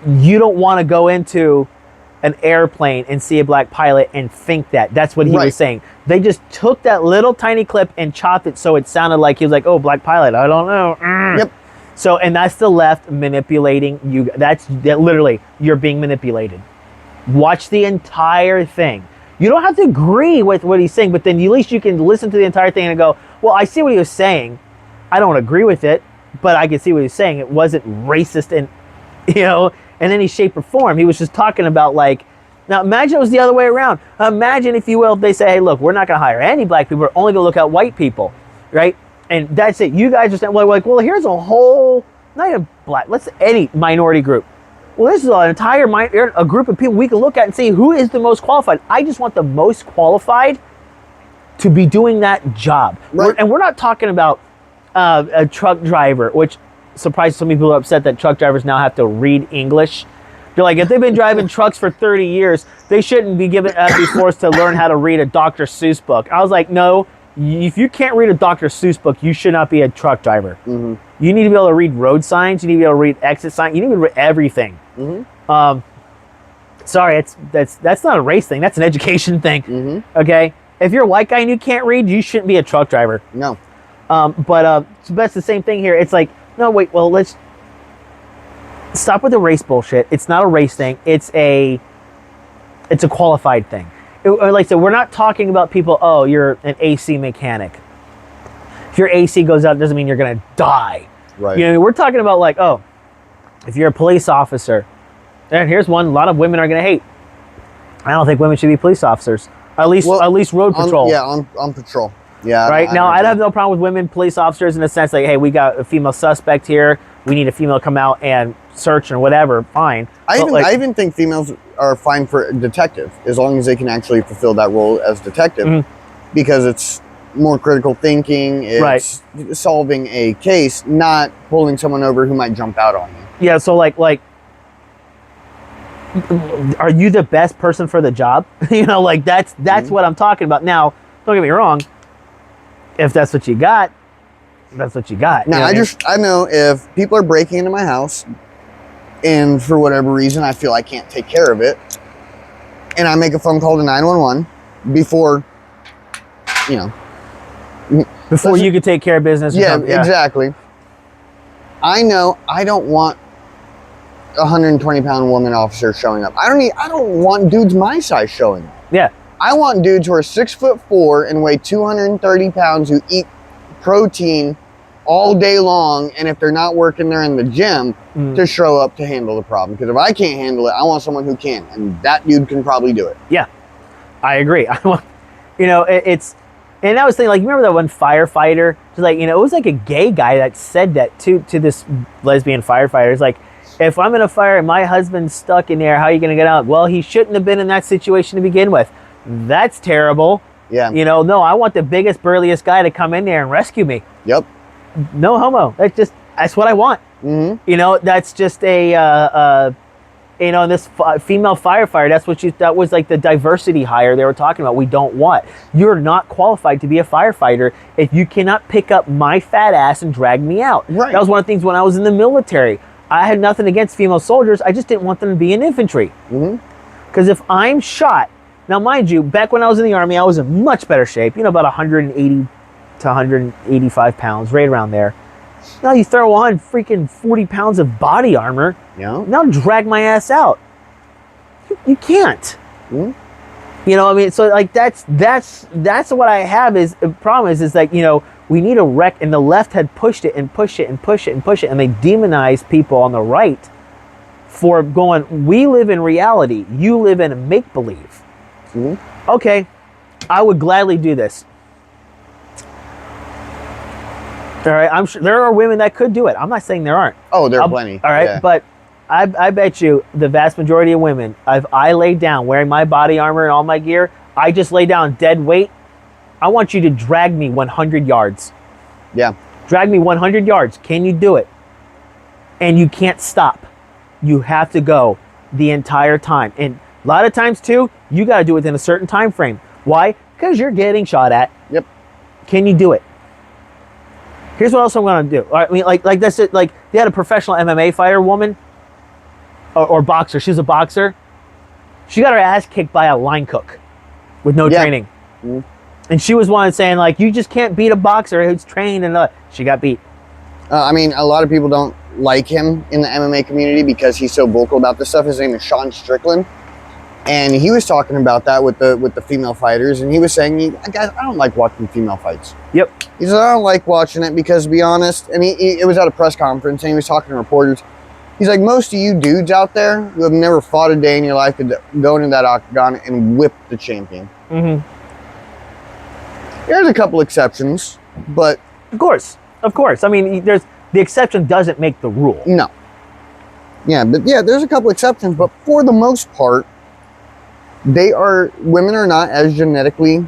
[SPEAKER 1] you don't want to go into an airplane and see a black pilot and think that's what he was saying. They just took that little tiny clip and chopped it so it sounded like he was like, oh, black pilot, I don't know. Yep. So, and that's the left manipulating you. That literally, you're being manipulated. Watch the entire thing. You don't have to agree with what he's saying, but then at least you can listen to the entire thing and go, well, I see what he was saying. I don't agree with it, but I can see what he's saying. It wasn't racist and, you know, in any shape or form. He was just talking about, like, now imagine it was the other way around. Imagine, if you will, if they say, hey, look, we're not going to hire any black people. We're only going to look at white people, right? And that's it. You guys are like, well, here's a whole, not even black, let's any minority group. Well, this is an entire a group of people we can look at and see who is the most qualified. I just want the most qualified to be doing that job.
[SPEAKER 2] Right.
[SPEAKER 1] And we're not talking about a truck driver, which surprised some people are upset that truck drivers now have to read English. They're like, if they've been driving trucks for 30 years, they shouldn't be forced to learn how to read a Dr. Seuss book. I was like, no, if you can't read a Dr. Seuss book, you should not be a truck driver. You need to be able to read road signs. You need to be able to read exit signs. You need to read everything. Sorry, that's not a race thing. That's an education thing. Okay, if you're a white guy and you can't read, you shouldn't be a truck driver.
[SPEAKER 2] No.
[SPEAKER 1] But that's the same thing here. It's like, no, wait, well, let's stop with the race bullshit. It's not a race thing. It's a qualified thing. Like I said, we're not talking about people, oh, you're an AC mechanic. If your AC goes out, it doesn't mean you're going to die.
[SPEAKER 2] Right.
[SPEAKER 1] You know, we're talking about like, oh, if you're a police officer, and here's one a lot of women are going to hate. I don't think women should be police officers. At least road patrol.
[SPEAKER 2] On patrol. Yeah.
[SPEAKER 1] Right? Now, I'd have no problem with women police officers in the sense like, hey, we got a female suspect here. We need a female to come out and search and whatever. Fine.
[SPEAKER 2] I even think females are fine for detective as long as they can actually fulfill that role as detective because it's more critical thinking. It's solving a case, not pulling someone over who might jump out on you.
[SPEAKER 1] Yeah. So like, are you the best person for the job? You know, like that's what I'm talking about. Now, don't get me wrong. If that's what you got, that's what you got.
[SPEAKER 2] Now, I know if people are breaking into my house and for whatever reason I feel I can't take care of it and I make a phone call to 911 before, you know.
[SPEAKER 1] Before you could take care of business.
[SPEAKER 2] Yeah, exactly. I know I don't want a 120-pound woman officer showing up. I don't want dudes my size showing up.
[SPEAKER 1] Yeah.
[SPEAKER 2] I want dudes who are 6'4" and weigh 230 pounds who eat protein all day long, and if they're not working, they're in the gym to show up to handle the problem. Because if I can't handle it, I want someone who can, and that dude can probably do it.
[SPEAKER 1] Yeah, I agree. I want, you know, it's, and I was thinking, like, you remember that one firefighter? Just like, you know, it was like a gay guy that said that to this lesbian firefighter. It's like, if I'm in a fire and my husband's stuck in there, how are you going to get out? Well, he shouldn't have been in that situation to begin with. That's terrible.
[SPEAKER 2] Yeah.
[SPEAKER 1] You know, no, I want the biggest, burliest guy to come in there and rescue me.
[SPEAKER 2] Yep.
[SPEAKER 1] No homo. That's what I want.
[SPEAKER 2] Mm-hmm.
[SPEAKER 1] You know, that's just a, you know, this female firefighter, that was like the diversity hire they were talking about. We don't want. You're not qualified to be a firefighter if you cannot pick up my fat ass and drag me out.
[SPEAKER 2] Right.
[SPEAKER 1] That was one of the things when I was in the military. I had nothing against female soldiers. I just didn't want them to be in infantry. Because if I'm shot, now mind you, back when I was in the Army, I was in much better shape. You know, about 180 to 185 pounds, right around there. Now you throw on freaking 40 pounds of body armor.
[SPEAKER 2] Yeah.
[SPEAKER 1] Now drag my ass out. You can't. You know, I mean, so like that's what I have is the problem is like, you know, we need a wreck, and the left had pushed it and pushed it and pushed it and pushed it, and they demonize people on the right for going, we live in reality, you live in a make-believe. Okay, I would gladly do this. All right, I'm sure there are women that could do it. I'm not saying there aren't.
[SPEAKER 2] Oh, there are plenty.
[SPEAKER 1] All right, but I bet you the vast majority of women, if I lay down wearing my body armor and all my gear, I just lay down dead weight, I want you to drag me 100 yards.
[SPEAKER 2] Yeah.
[SPEAKER 1] Drag me 100 yards. Can you do it? And you can't stop. You have to go the entire time. And a lot of times, too, you got to do it within a certain time frame. Why? Because you're getting shot at.
[SPEAKER 2] Yep.
[SPEAKER 1] Can you do it? Here's what else I'm going to do. I mean, like that's it. Like, they had a professional MMA fighter woman or boxer. She's a boxer. She got her ass kicked by a line cook with no training. And she was one saying, like, you just can't beat a boxer who's trained, and she got beat.
[SPEAKER 2] I mean, a lot of people don't like him in the MMA community because he's so vocal about this stuff. His name is Sean Strickland. And he was talking about that with the female fighters. And he was saying, guys, I don't like watching female fights.
[SPEAKER 1] Yep.
[SPEAKER 2] He said, I don't like watching it because, to be honest, and it was at a press conference, and he was talking to reporters. He's like, most of you dudes out there who have never fought a day in your life could go into that octagon and whip the champion. There's a couple exceptions, but...
[SPEAKER 1] Of course. I mean, the exception doesn't make the rule.
[SPEAKER 2] No. Yeah, but yeah, there's a couple exceptions, but for the most part, women are not as genetically,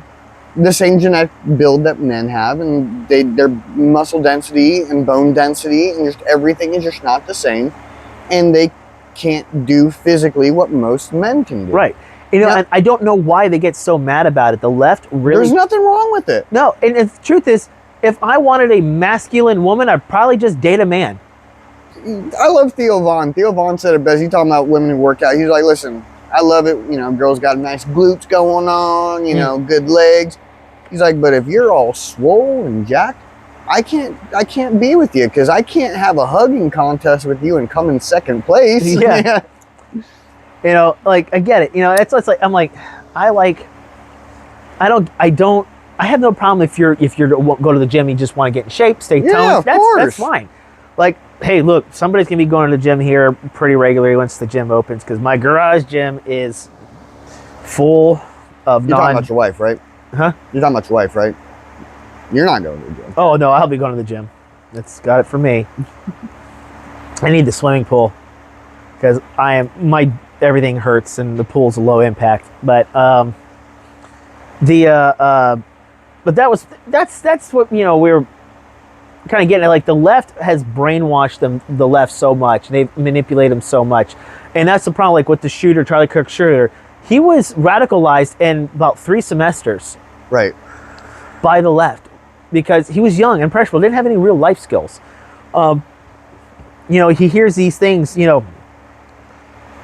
[SPEAKER 2] the same genetic build that men have, and their muscle density and bone density and just everything is just not the same, and they can't do physically what most men can do.
[SPEAKER 1] Right. You know, and I don't know why they get so mad about it. The left really... There's
[SPEAKER 2] nothing wrong with it.
[SPEAKER 1] No, and the truth is, if I wanted a masculine woman, I'd probably just date a man.
[SPEAKER 2] I love Theo Vaughn. Theo Vaughn said it best. He's talking about women who work out. He's like, listen, I love it. You know, girls got nice glutes going on, you know, good legs. He's like, but if you're all swole and jacked, I can't be with you because I can't have a hugging contest with you and come in second place.
[SPEAKER 1] Yeah. You know, like, I get it. You know, it's like, I'm like, I have no problem if you're go to the gym and you just want to get in shape, stay toned. That's fine. Like, hey, look, somebody's going to be going to the gym here pretty regularly once the gym opens, because my garage gym is full of
[SPEAKER 2] You're talking about your wife, right?
[SPEAKER 1] Huh?
[SPEAKER 2] You're talking about your wife, right? You're not going to the gym.
[SPEAKER 1] Oh, no, I'll be going to the gym. That's got it for me. I need the swimming pool because everything hurts and the pool's a low impact. But but that's what, we were kind of getting at. Like, the left has brainwashed the left so much. They've manipulated them so much. And that's the problem, like with the shooter, Charlie Kirk shooter. He was radicalized in about 3 semesters.
[SPEAKER 2] Right.
[SPEAKER 1] By the left, because he was young and impressionable, didn't have any real life skills. He hears these things,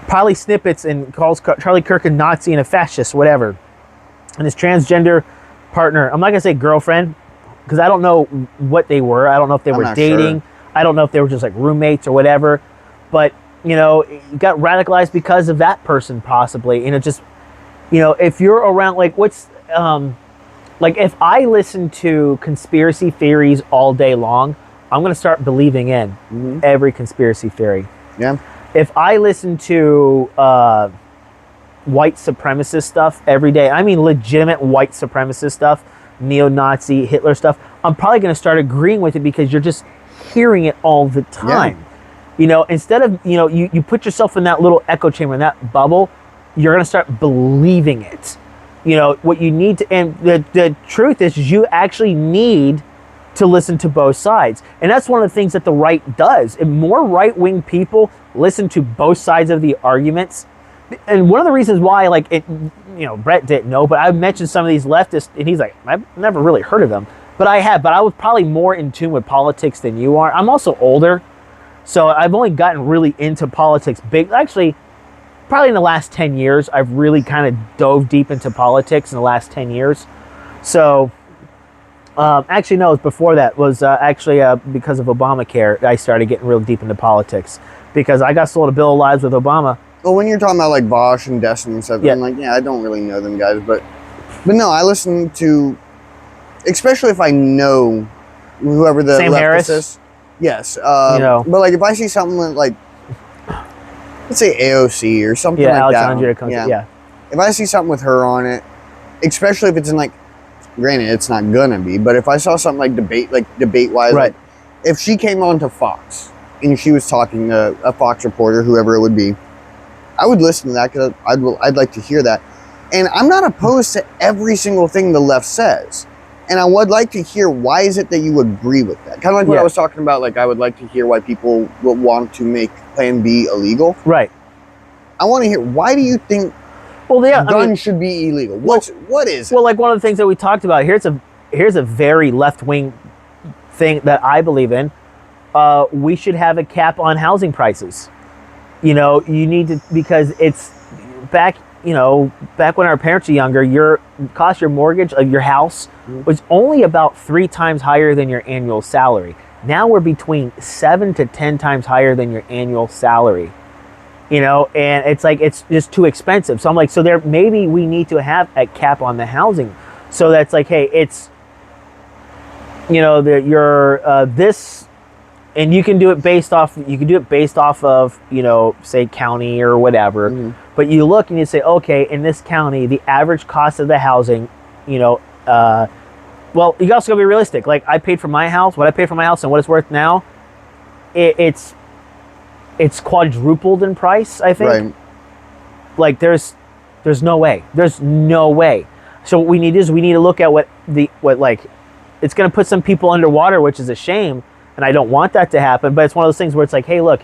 [SPEAKER 1] probably snippets, and calls Charlie Kirk a Nazi and a fascist, whatever. And his transgender partner, I'm not gonna say girlfriend, because I don't know what they were. I don't know if they were dating. Sure. I don't know if they were just like roommates or whatever. But he got radicalized because of that person, possibly. If you're around, like, what's like, if I listen to conspiracy theories all day long, I'm going to start believing in every conspiracy theory.
[SPEAKER 2] Yeah.
[SPEAKER 1] If I listen to white supremacist stuff every day, I mean legitimate white supremacist stuff, neo-Nazi, Hitler stuff, I'm probably going to start agreeing with it because you're just hearing it all the time. Yeah. Instead of, you put yourself in that little echo chamber, in that bubble, you're going to start believing it. What you need to, and the truth is you actually need to listen to both sides. And that's one of the things that the right does. And more right-wing people listen to both sides of the arguments. And one of the reasons why, like, Brett didn't know, but I mentioned some of these leftists, and he's like, I've never really heard of them. But I have, but I was probably more in tune with politics than you are. I'm also older, so I've only gotten really into politics actually, probably in the last 10 years, I've really kind of dove deep into politics in the last 10 years. So, actually, no, it was before that. It was actually because of Obamacare, I started getting real deep into politics. Because I got sold a bill of lives with Obama.
[SPEAKER 2] Well, when you're talking about, like, Bosch and Destiny and stuff, I'm like, I don't really know them guys. But no, I listen to, especially if I know whoever the
[SPEAKER 1] Sam
[SPEAKER 2] leftist
[SPEAKER 1] Harris
[SPEAKER 2] is. Yes. But, like, if I see something like, let's say AOC or something like
[SPEAKER 1] Alexandria
[SPEAKER 2] that. Yeah. If I see something with her on it, especially if it's in, like, granted, it's not gonna be, but if I saw something like debate-wise,
[SPEAKER 1] right.
[SPEAKER 2] Like, if she came on to Fox and she was talking to a Fox reporter, whoever it would be, I would listen to that because I'd like to hear that. And I'm not opposed to every single thing the left says. And I would like to hear, why is it that you agree with that? Kind of like what I was talking about, like, I would like to hear why people would want to make Plan B illegal.
[SPEAKER 1] Right.
[SPEAKER 2] I want to hear, why do you think guns should be illegal? What is it?
[SPEAKER 1] Well, like, one of the things that we talked about, here's a very left-wing thing that I believe in. We should have a cap on housing prices. You need to, because it's back when our parents were younger, your mortgage of your house was only about 3 times higher than your annual salary. Now we're between 7 to 10 times higher than your annual salary. And it's like, it's just too expensive. So I'm like, maybe we need to have a cap on the housing. So that's like, hey, it's, this, and you can do it based off of, say, county or whatever. Mm-hmm. But you look and you say, okay, in this county, the average cost of the housing, well, you also gotta be realistic. Like, I paid for my house, what I paid for my house and what it's worth now, it's quadrupled in price, I think.
[SPEAKER 2] Right.
[SPEAKER 1] Like, there's no way. There's no way. So what we need to look at what it's gonna put some people underwater, which is a shame. And I don't want that to happen, but it's one of those things where it's like, hey, look,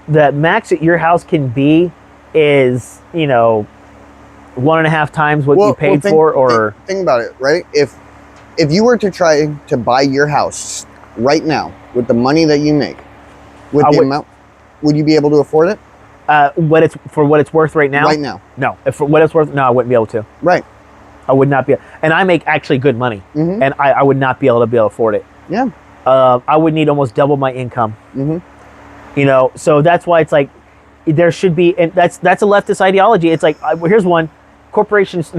[SPEAKER 1] the max that your house can be is, 1.5 times what you paid for, or...
[SPEAKER 2] Think about it, right? If you were to try to buy your house right now with the money that you make, with the amount, would you be able to afford it?
[SPEAKER 1] What it's worth right now?
[SPEAKER 2] Right now.
[SPEAKER 1] No. For what it's worth, no, I wouldn't be able to.
[SPEAKER 2] Right.
[SPEAKER 1] I would not be. And I make actually good money, and I would not be able to afford it.
[SPEAKER 2] Yeah.
[SPEAKER 1] I would need almost double my income.
[SPEAKER 2] Mm-hmm.
[SPEAKER 1] So that's why it's like, there should be, and that's a leftist ideology. It's like, here's one, corporations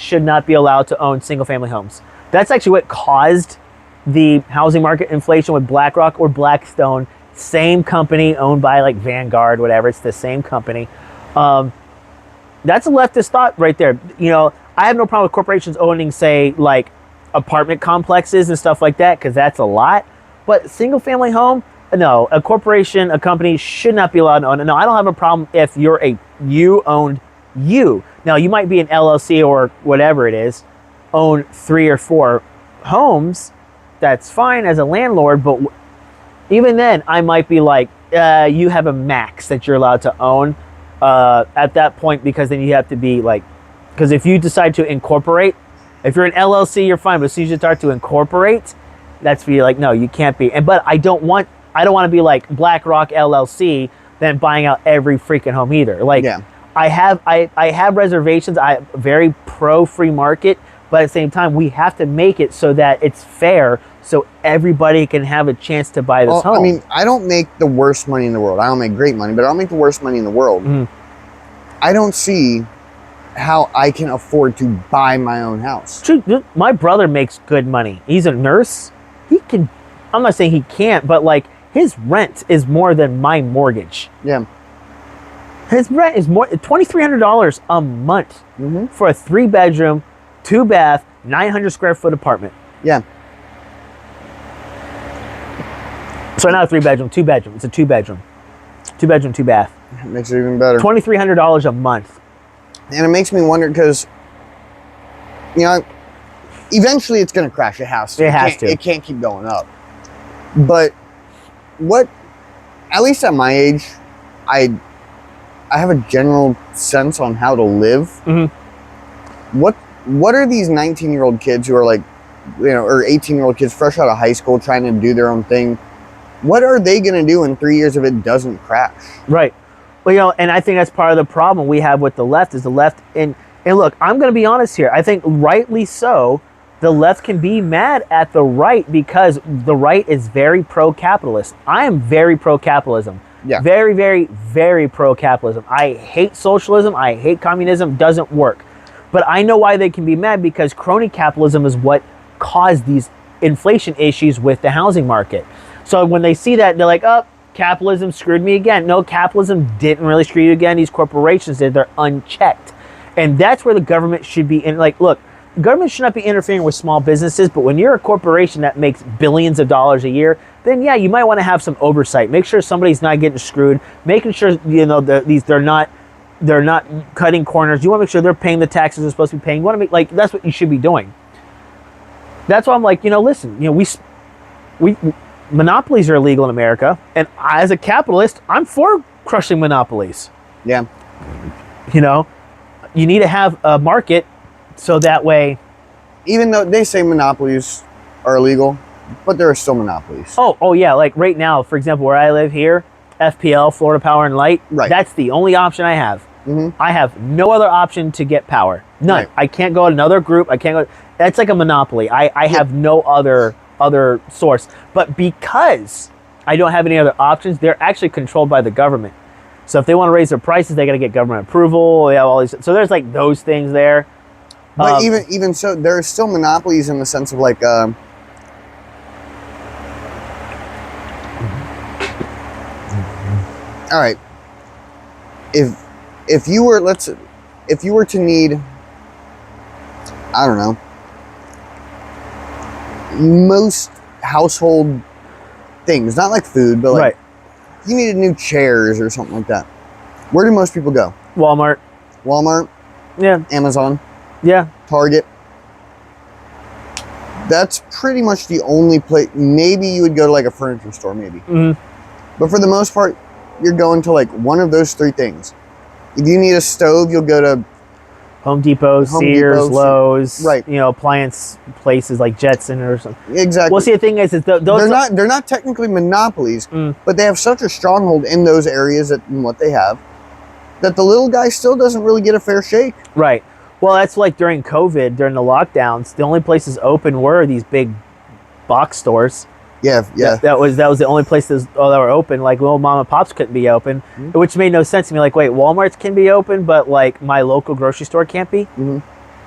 [SPEAKER 1] should not be allowed to own single family homes. That's actually what caused the housing market inflation with BlackRock or Blackstone, same company owned by like Vanguard, whatever. It's the same company. That's a leftist thought right there. You know, I have no problem with corporations owning, say, like apartment complexes and stuff like that, because that's a lot. But single family home, no, a corporation, a company should not be allowed to own it. No, I don't have a problem if you owned you. Now, you might be an LLC or whatever it is, own 3 or 4 homes. That's fine as a landlord, but even then, I might be like, you have a max that you're allowed to own at that point, because then you have to be like, because if you decide to incorporate, if you're an LLC, you're fine, but as soon as you start to incorporate, that's for you, like, no, you can't be. But I don't want to be like BlackRock LLC, then buying out every freaking home either. Like, yeah. I have reservations. I'm very pro free market, but at the same time, we have to make it so that it's fair, so everybody can have a chance to buy this home.
[SPEAKER 2] I mean, I don't make the worst money in the world. I don't make great money, but I don't make the worst money in the world. I don't see how I can afford to buy my own house.
[SPEAKER 1] True. My brother makes good money. He's a nurse. He can, I'm not saying he can't, but like his rent is more than my mortgage.
[SPEAKER 2] Yeah.
[SPEAKER 1] His rent is more $2,300 a month for a 3-bedroom, 2-bath, 900 square foot apartment.
[SPEAKER 2] Yeah.
[SPEAKER 1] So not a 3-bedroom, 2-bedroom. It's a 2-bedroom. 2-bedroom, 2-bath.
[SPEAKER 2] It makes it even better.
[SPEAKER 1] $2,300 a month.
[SPEAKER 2] And it makes me wonder, because, you know, eventually it's going to crash. It has to. It can't keep going up. But at least at my age, I have a general sense on how to live. What are these 19-year-old kids who are like, you know, or 18-year-old kids fresh out of high school trying to do their own thing? What are they going to do in 3 years if it doesn't crash?
[SPEAKER 1] Right. Well, you know, and I think that's part of the problem we have with the left is the left. And look, I'm going to be honest here. I think rightly so, the left can be mad at the right because the right is very pro-capitalist. I am very pro-capitalism. Yeah. Very, very, very pro-capitalism. I hate socialism. I hate communism. Doesn't work. But I know why they can be mad, because crony capitalism is what caused these inflation issues with the housing market. So when they see that, they're like, oh, capitalism screwed me again. No, capitalism didn't really screw you again. These corporations did. They're unchecked. And that's where the government should be in. Like, look, the government should not be interfering with small businesses, but when you're a corporation that makes billions of dollars a year, then yeah, you might want to have some oversight. Make sure somebody's not getting screwed. Making sure, you know, they're not cutting corners. You want to make sure they're paying the taxes they're supposed to be paying. You want to make, like, that's what you should be doing. That's why I'm like, you know, listen, you know, we monopolies are illegal in America, and as a capitalist, I'm for crushing monopolies.
[SPEAKER 2] Yeah.
[SPEAKER 1] You know, you need to have a market so that way.
[SPEAKER 2] Even though they say monopolies are illegal, but there are still monopolies.
[SPEAKER 1] Oh yeah. Like right now, for example, where I live here, FPL, Florida Power and Light, right. That's the only option I have. I have no other option to get power. None. Right. I can't go to another group. I can't go. That's like a monopoly. I have no other source. But because I don't have any other options, they're actually controlled by the government. So if they want to raise their prices, they got to get government approval. They have all these. So there's like those things there.
[SPEAKER 2] But even so, there are still monopolies in the sense of like. All right. If you were to need, I don't know, most household things, not like food, but like you needed new chairs or something like that, where do most people go?
[SPEAKER 1] Walmart. Yeah.
[SPEAKER 2] Amazon.
[SPEAKER 1] Yeah.
[SPEAKER 2] Target. That's pretty much the only place. Maybe you would go to like a furniture store, maybe. But for the most part, you're going to like one of those 3 things. If you need a stove, you'll go to
[SPEAKER 1] Home Depot, Sears, Lowe's, right? You know, appliance places like Jetson or something.
[SPEAKER 2] Exactly.
[SPEAKER 1] Well, see, the thing is those
[SPEAKER 2] they're not technically monopolies, but they have such a stronghold in those areas in what they have that the little guy still doesn't really get a fair shake. Right.
[SPEAKER 1] Well, that's like during COVID, during the lockdowns, the only places open were these big box stores.
[SPEAKER 2] Yeah.
[SPEAKER 1] That was the only places that were open. Like little mom and pops couldn't be open, which made no sense to me. Like, wait, Walmart's can be open, but like my local grocery store can't be.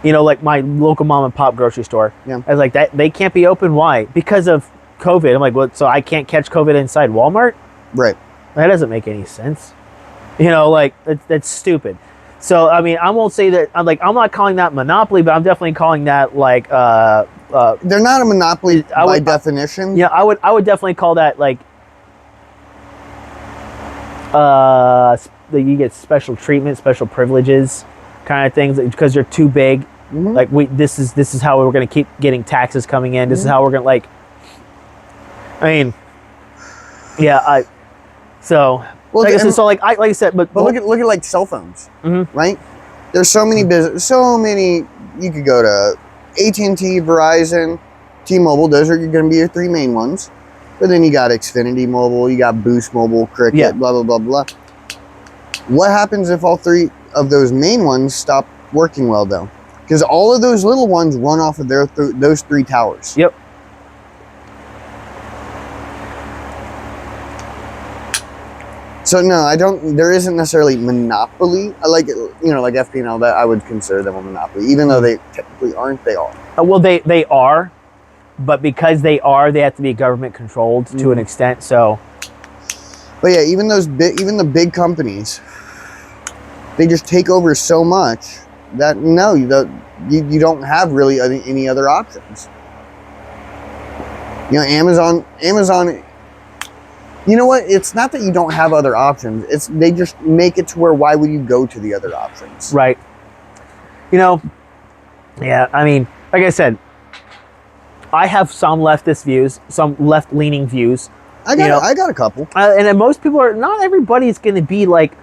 [SPEAKER 1] You know, like my local mom and pop grocery store.
[SPEAKER 2] Yeah.
[SPEAKER 1] I was like, that they can't be open. Why? Because of COVID. I'm like, what? So I can't catch COVID inside Walmart?
[SPEAKER 2] Right.
[SPEAKER 1] That doesn't make any sense. You know, like that's stupid. So I mean, I won't say that. I'm not calling that monopoly, but I'm definitely calling that like.
[SPEAKER 2] They're not a monopoly by definition.
[SPEAKER 1] Yeah, I would definitely call that like. You get special treatment, special privileges, kind of things because you're too big.
[SPEAKER 2] Mm-hmm.
[SPEAKER 1] Like this is how we're going to keep getting taxes coming in. This is how we're going to like. I mean, yeah, so. Well, like I said, but
[SPEAKER 2] look at like cell phones,
[SPEAKER 1] mm-hmm.
[SPEAKER 2] right? There's so many so many. You could go to AT&T, Verizon, T-Mobile. Those are going to be your three main ones. But then you got Xfinity Mobile, you got Boost Mobile, Cricket, blah blah blah blah. What happens if all three of those main ones stop working well, though? Because all of those little ones run off of those three towers.
[SPEAKER 1] Yep.
[SPEAKER 2] So no, I don't. There isn't necessarily monopoly. I like like FP&L. That I would consider them a monopoly, even though they technically aren't. They are.
[SPEAKER 1] Well, they are, but because they are, they have to be government controlled to an extent. So.
[SPEAKER 2] But yeah, even the big companies, they just take over so much that you don't have really any other options. You know, Amazon. You know what? It's not that you don't have other options. It's they just make it to where why would you go to the other options?
[SPEAKER 1] Right. You know, yeah, I mean, like I said, I have some leftist views, some left-leaning views.
[SPEAKER 2] I got a couple.
[SPEAKER 1] And then most people not everybody's going to be like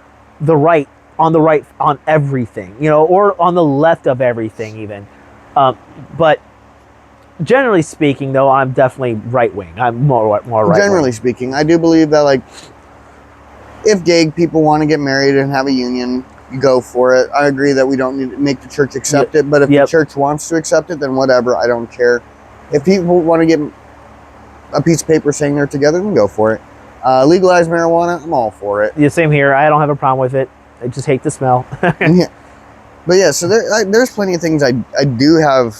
[SPEAKER 1] on everything, you know, or on the left of everything even. But generally speaking, though, I'm definitely right wing. I'm more right.
[SPEAKER 2] Generally speaking, I do believe that like if gay people want to get married and have a union, you go for it. I agree that we don't need to make the church accept it, but if the church wants to accept it, then whatever. I don't care. If people want to get a piece of paper saying they're together, then go for it. Legalize marijuana, I'm all for it.
[SPEAKER 1] Yeah, same here. I don't have a problem with it. I just hate the smell.
[SPEAKER 2] Yeah. But yeah, so there's plenty of things I do have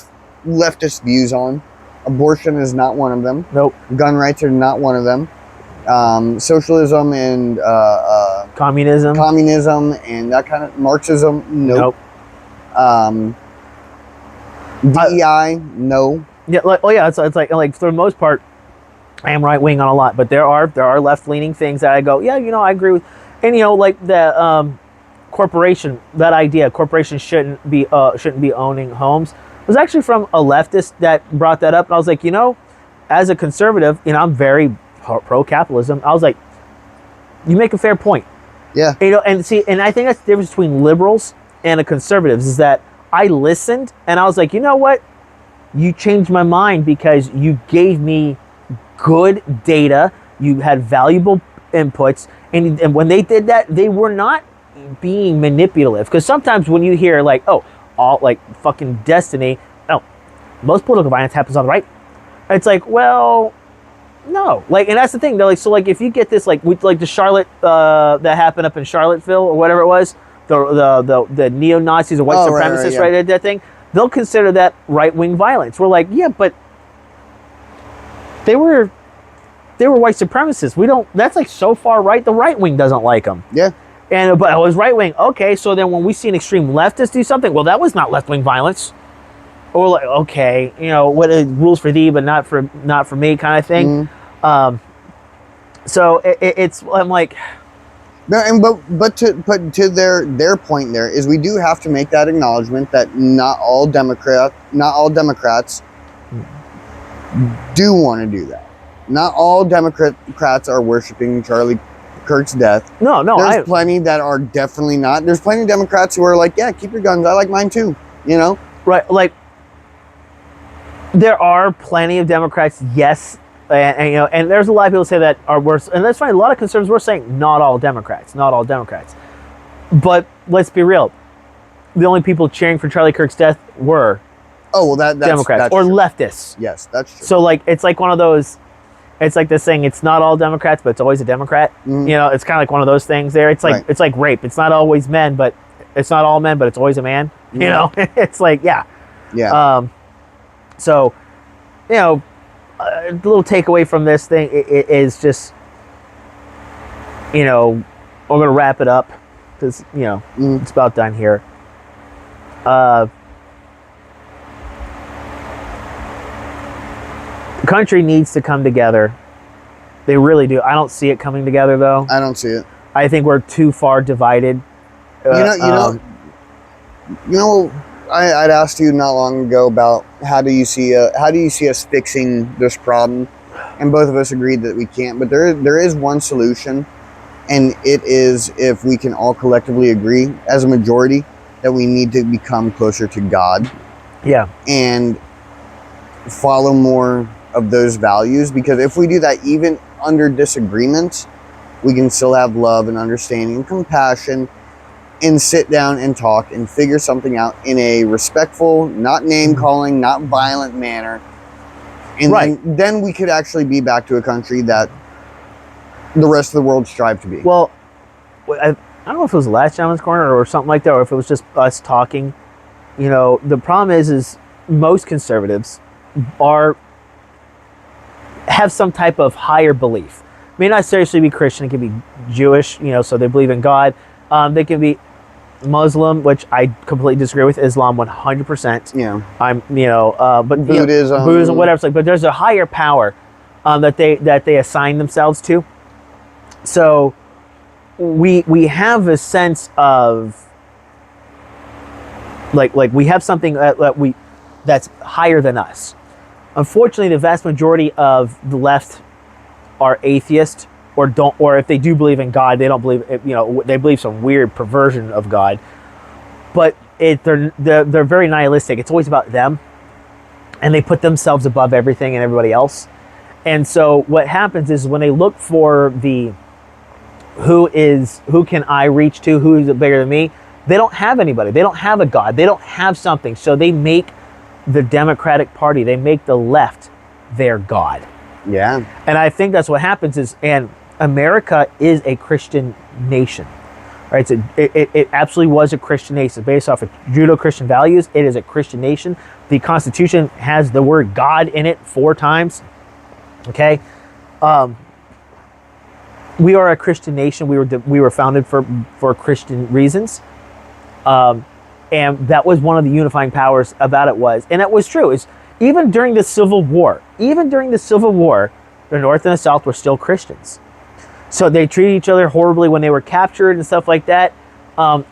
[SPEAKER 2] leftist views on. Abortion is not one of them.
[SPEAKER 1] Nope.
[SPEAKER 2] Gun rights are not one of them. Socialism and
[SPEAKER 1] communism
[SPEAKER 2] and that kind of Marxism, nope. DEI, no.
[SPEAKER 1] Yeah, it's like for the most part, I am right wing on a lot, but there are left leaning things that I go, yeah, you know, I agree with, and you know, like the corporation, that idea, corporations shouldn't be owning homes, was actually from a leftist that brought that up, and I was like, you know, as a conservative, you know, I'm very pro capitalism. I was like, you make a fair point.
[SPEAKER 2] Yeah.
[SPEAKER 1] You know, and see, and I think that's the difference between liberals and the conservatives is that I listened and I was like, you know what? You changed my mind because you gave me good data. You had valuable inputs. And when they did that, they were not being manipulative. Because sometimes when you hear like, oh, all like fucking destiny, most political violence happens on the right. It's like, well, no. Like, and that's the thing. They're like, so like if you get this like the Charlotte that happened up in Charlottesville or whatever it was, the neo-Nazis or white supremacists, right, did that thing, they'll consider that right-wing violence. We're like, yeah, but they were white supremacists. We don't. That's like so far right. The right wing doesn't like them.
[SPEAKER 2] Yeah.
[SPEAKER 1] And but it was right wing. Okay, so then when we see an extreme leftist do something, well, that was not left-wing violence. Or like, okay, you know, what rules for thee, but not for me, kind of thing. So it's I'm like.
[SPEAKER 2] No, and but to their point there is we do have to make that acknowledgement that not all Democrats do want to do that. Not all Democrats are worshiping Charlie Kirk's death.
[SPEAKER 1] No,
[SPEAKER 2] there's plenty that are definitely not. There's plenty of Democrats who are like, yeah, keep your guns. I like mine too. You know,
[SPEAKER 1] right? Like there are plenty of Democrats, yes. And you know, and there's a lot of people say that are worse, and that's fine. A lot of conservatives were saying not all Democrats. But let's be real, the only people cheering for Charlie Kirk's death were
[SPEAKER 2] that's
[SPEAKER 1] Democrats
[SPEAKER 2] that's
[SPEAKER 1] or
[SPEAKER 2] true.
[SPEAKER 1] leftists.
[SPEAKER 2] Yes, that's true.
[SPEAKER 1] So like it's like one of those. It's like this saying, it's not all Democrats, but it's always a Democrat. You know, it's kind of like one of those things. There, it's like it's like rape. It's not always men, but it's not all men, but it's always a man. You know, it's like
[SPEAKER 2] Yeah.
[SPEAKER 1] So, you know, a little takeaway from this thing is just, you know, we're going to wrap it up because, you know, it's about done here. The country needs to come together. They really do. I don't see it coming together, though.
[SPEAKER 2] I don't see it.
[SPEAKER 1] I think we're too far divided.
[SPEAKER 2] I'd asked you not long ago about how do you see us fixing this problem, and both of us agreed that we can't. But there is one solution, and it is if we can all collectively agree as a majority that we need to become closer to God.
[SPEAKER 1] Yeah.
[SPEAKER 2] And follow more of those values, because if we do that, even under disagreements, we can still have love and understanding and compassion and sit down and talk and figure something out in a respectful, not name-calling, not violent manner. And then we could actually be back to a country that the rest of the world strive to be.
[SPEAKER 1] Well, I don't know if it was the last Gentleman's Corner or something like that, or if it was just us talking. You know, the problem is most conservatives have some type of higher belief. May not seriously be Christian. It can be Jewish, you know, so they believe in God. They can be Muslim, which I completely disagree with. Islam, 100%.
[SPEAKER 2] Yeah.
[SPEAKER 1] But
[SPEAKER 2] Buddhism,
[SPEAKER 1] Buddhism, whatever. It's like, but there's a higher power that they assign themselves to. So we have a sense of like we have something that's higher than us. Unfortunately, the vast majority of the left are atheist, or if they do believe in God, they don't believe, they believe some weird perversion of God. But they're very nihilistic. It's always about them, and they put themselves above everything and everybody else. And so what happens is when they look for who can I reach to, who is bigger than me, they don't have anybody. They don't have a God. They don't have something. So they make the Democratic Party, they make the left their God.
[SPEAKER 2] Yeah.
[SPEAKER 1] And I think that's what happens and America is a Christian nation, right? So it absolutely was a Christian nation based off of Judeo-Christian values. It is a Christian nation. The Constitution has the word God in it 4 times. Okay. We are a Christian nation. We were founded for Christian reasons. And that was one of the unifying powers about it was, and that was true, is even during the Civil War, the North and the South were still Christians. So they treated each other horribly when they were captured and stuff like that.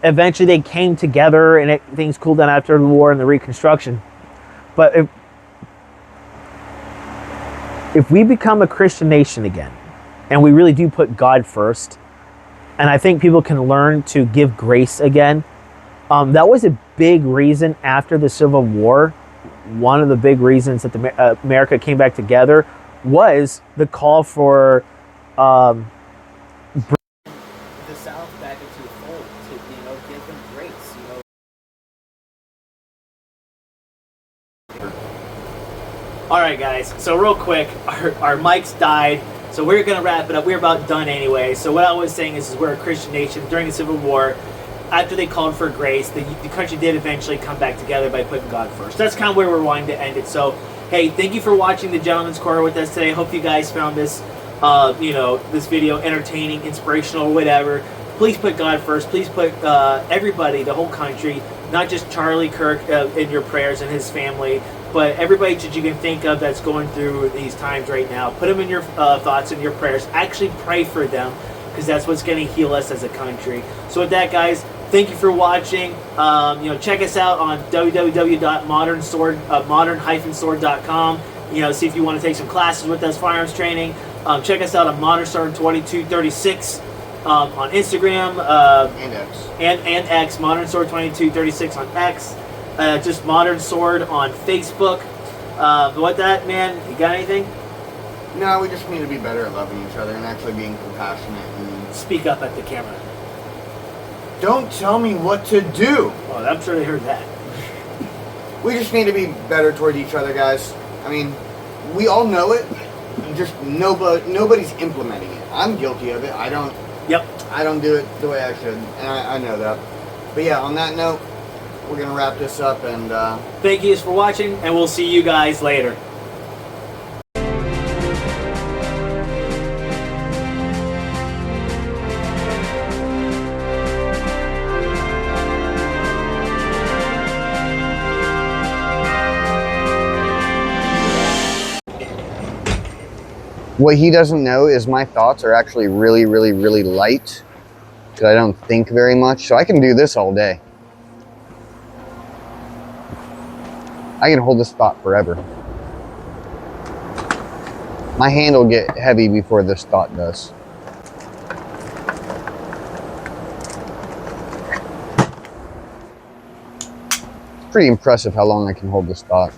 [SPEAKER 1] Eventually they came together and things cooled down after the war and the Reconstruction. But if we become a Christian nation again, and we really do put God first, and I think people can learn to give grace again. That was a big reason after the Civil War. One of the big reasons that America came back together was the call for bringing the South back into the fold to, give them grace, All right, guys. So real quick, our mics died, so we're gonna wrap it up. We're about done anyway. So what I was saying is we're a Christian nation. During the Civil War, after they called for grace, the country did eventually come back together by putting God first. That's kind of where we're wanting to end it. So, hey, thank you for watching the Gentleman's Corner with us today. Hope you guys found this, this video entertaining, inspirational, whatever. Please put God first. Please put everybody, the whole country, not just Charlie Kirk in your prayers and his family, but everybody that you can think of that's going through these times right now. Put them in your thoughts and your prayers. Actually pray for them, because that's what's going to heal us as a country. So with that, guys, thank you for watching. Check us out on www.modern-sword.com. See if you want to take some classes with us, firearms training. Check us out on Modern Sword 2236 on Instagram
[SPEAKER 2] and X.
[SPEAKER 1] And X. Modern Sword 2236 on X. Just Modern Sword on Facebook. What that, man? You got anything?
[SPEAKER 2] No, we just need to be better at loving each other and actually being compassionate. And
[SPEAKER 1] speak up at the camera.
[SPEAKER 2] Don't tell me what to do.
[SPEAKER 1] Well, I'm sure they heard that.
[SPEAKER 2] We just need to be better toward each other, guys. I mean, we all know it. Just nobody's implementing it. I'm guilty of it. I don't do it the way I should, and I know that. But yeah, on that note, we're gonna wrap this up, and
[SPEAKER 1] Thank you for watching, and we'll see you guys later.
[SPEAKER 2] what he doesn't know is my thoughts are actually really, really, really light, because I don't think very much. So I can do this all day. I can hold this thought forever. My hand will get heavy before this thought does. It's pretty impressive how long I can hold this thought.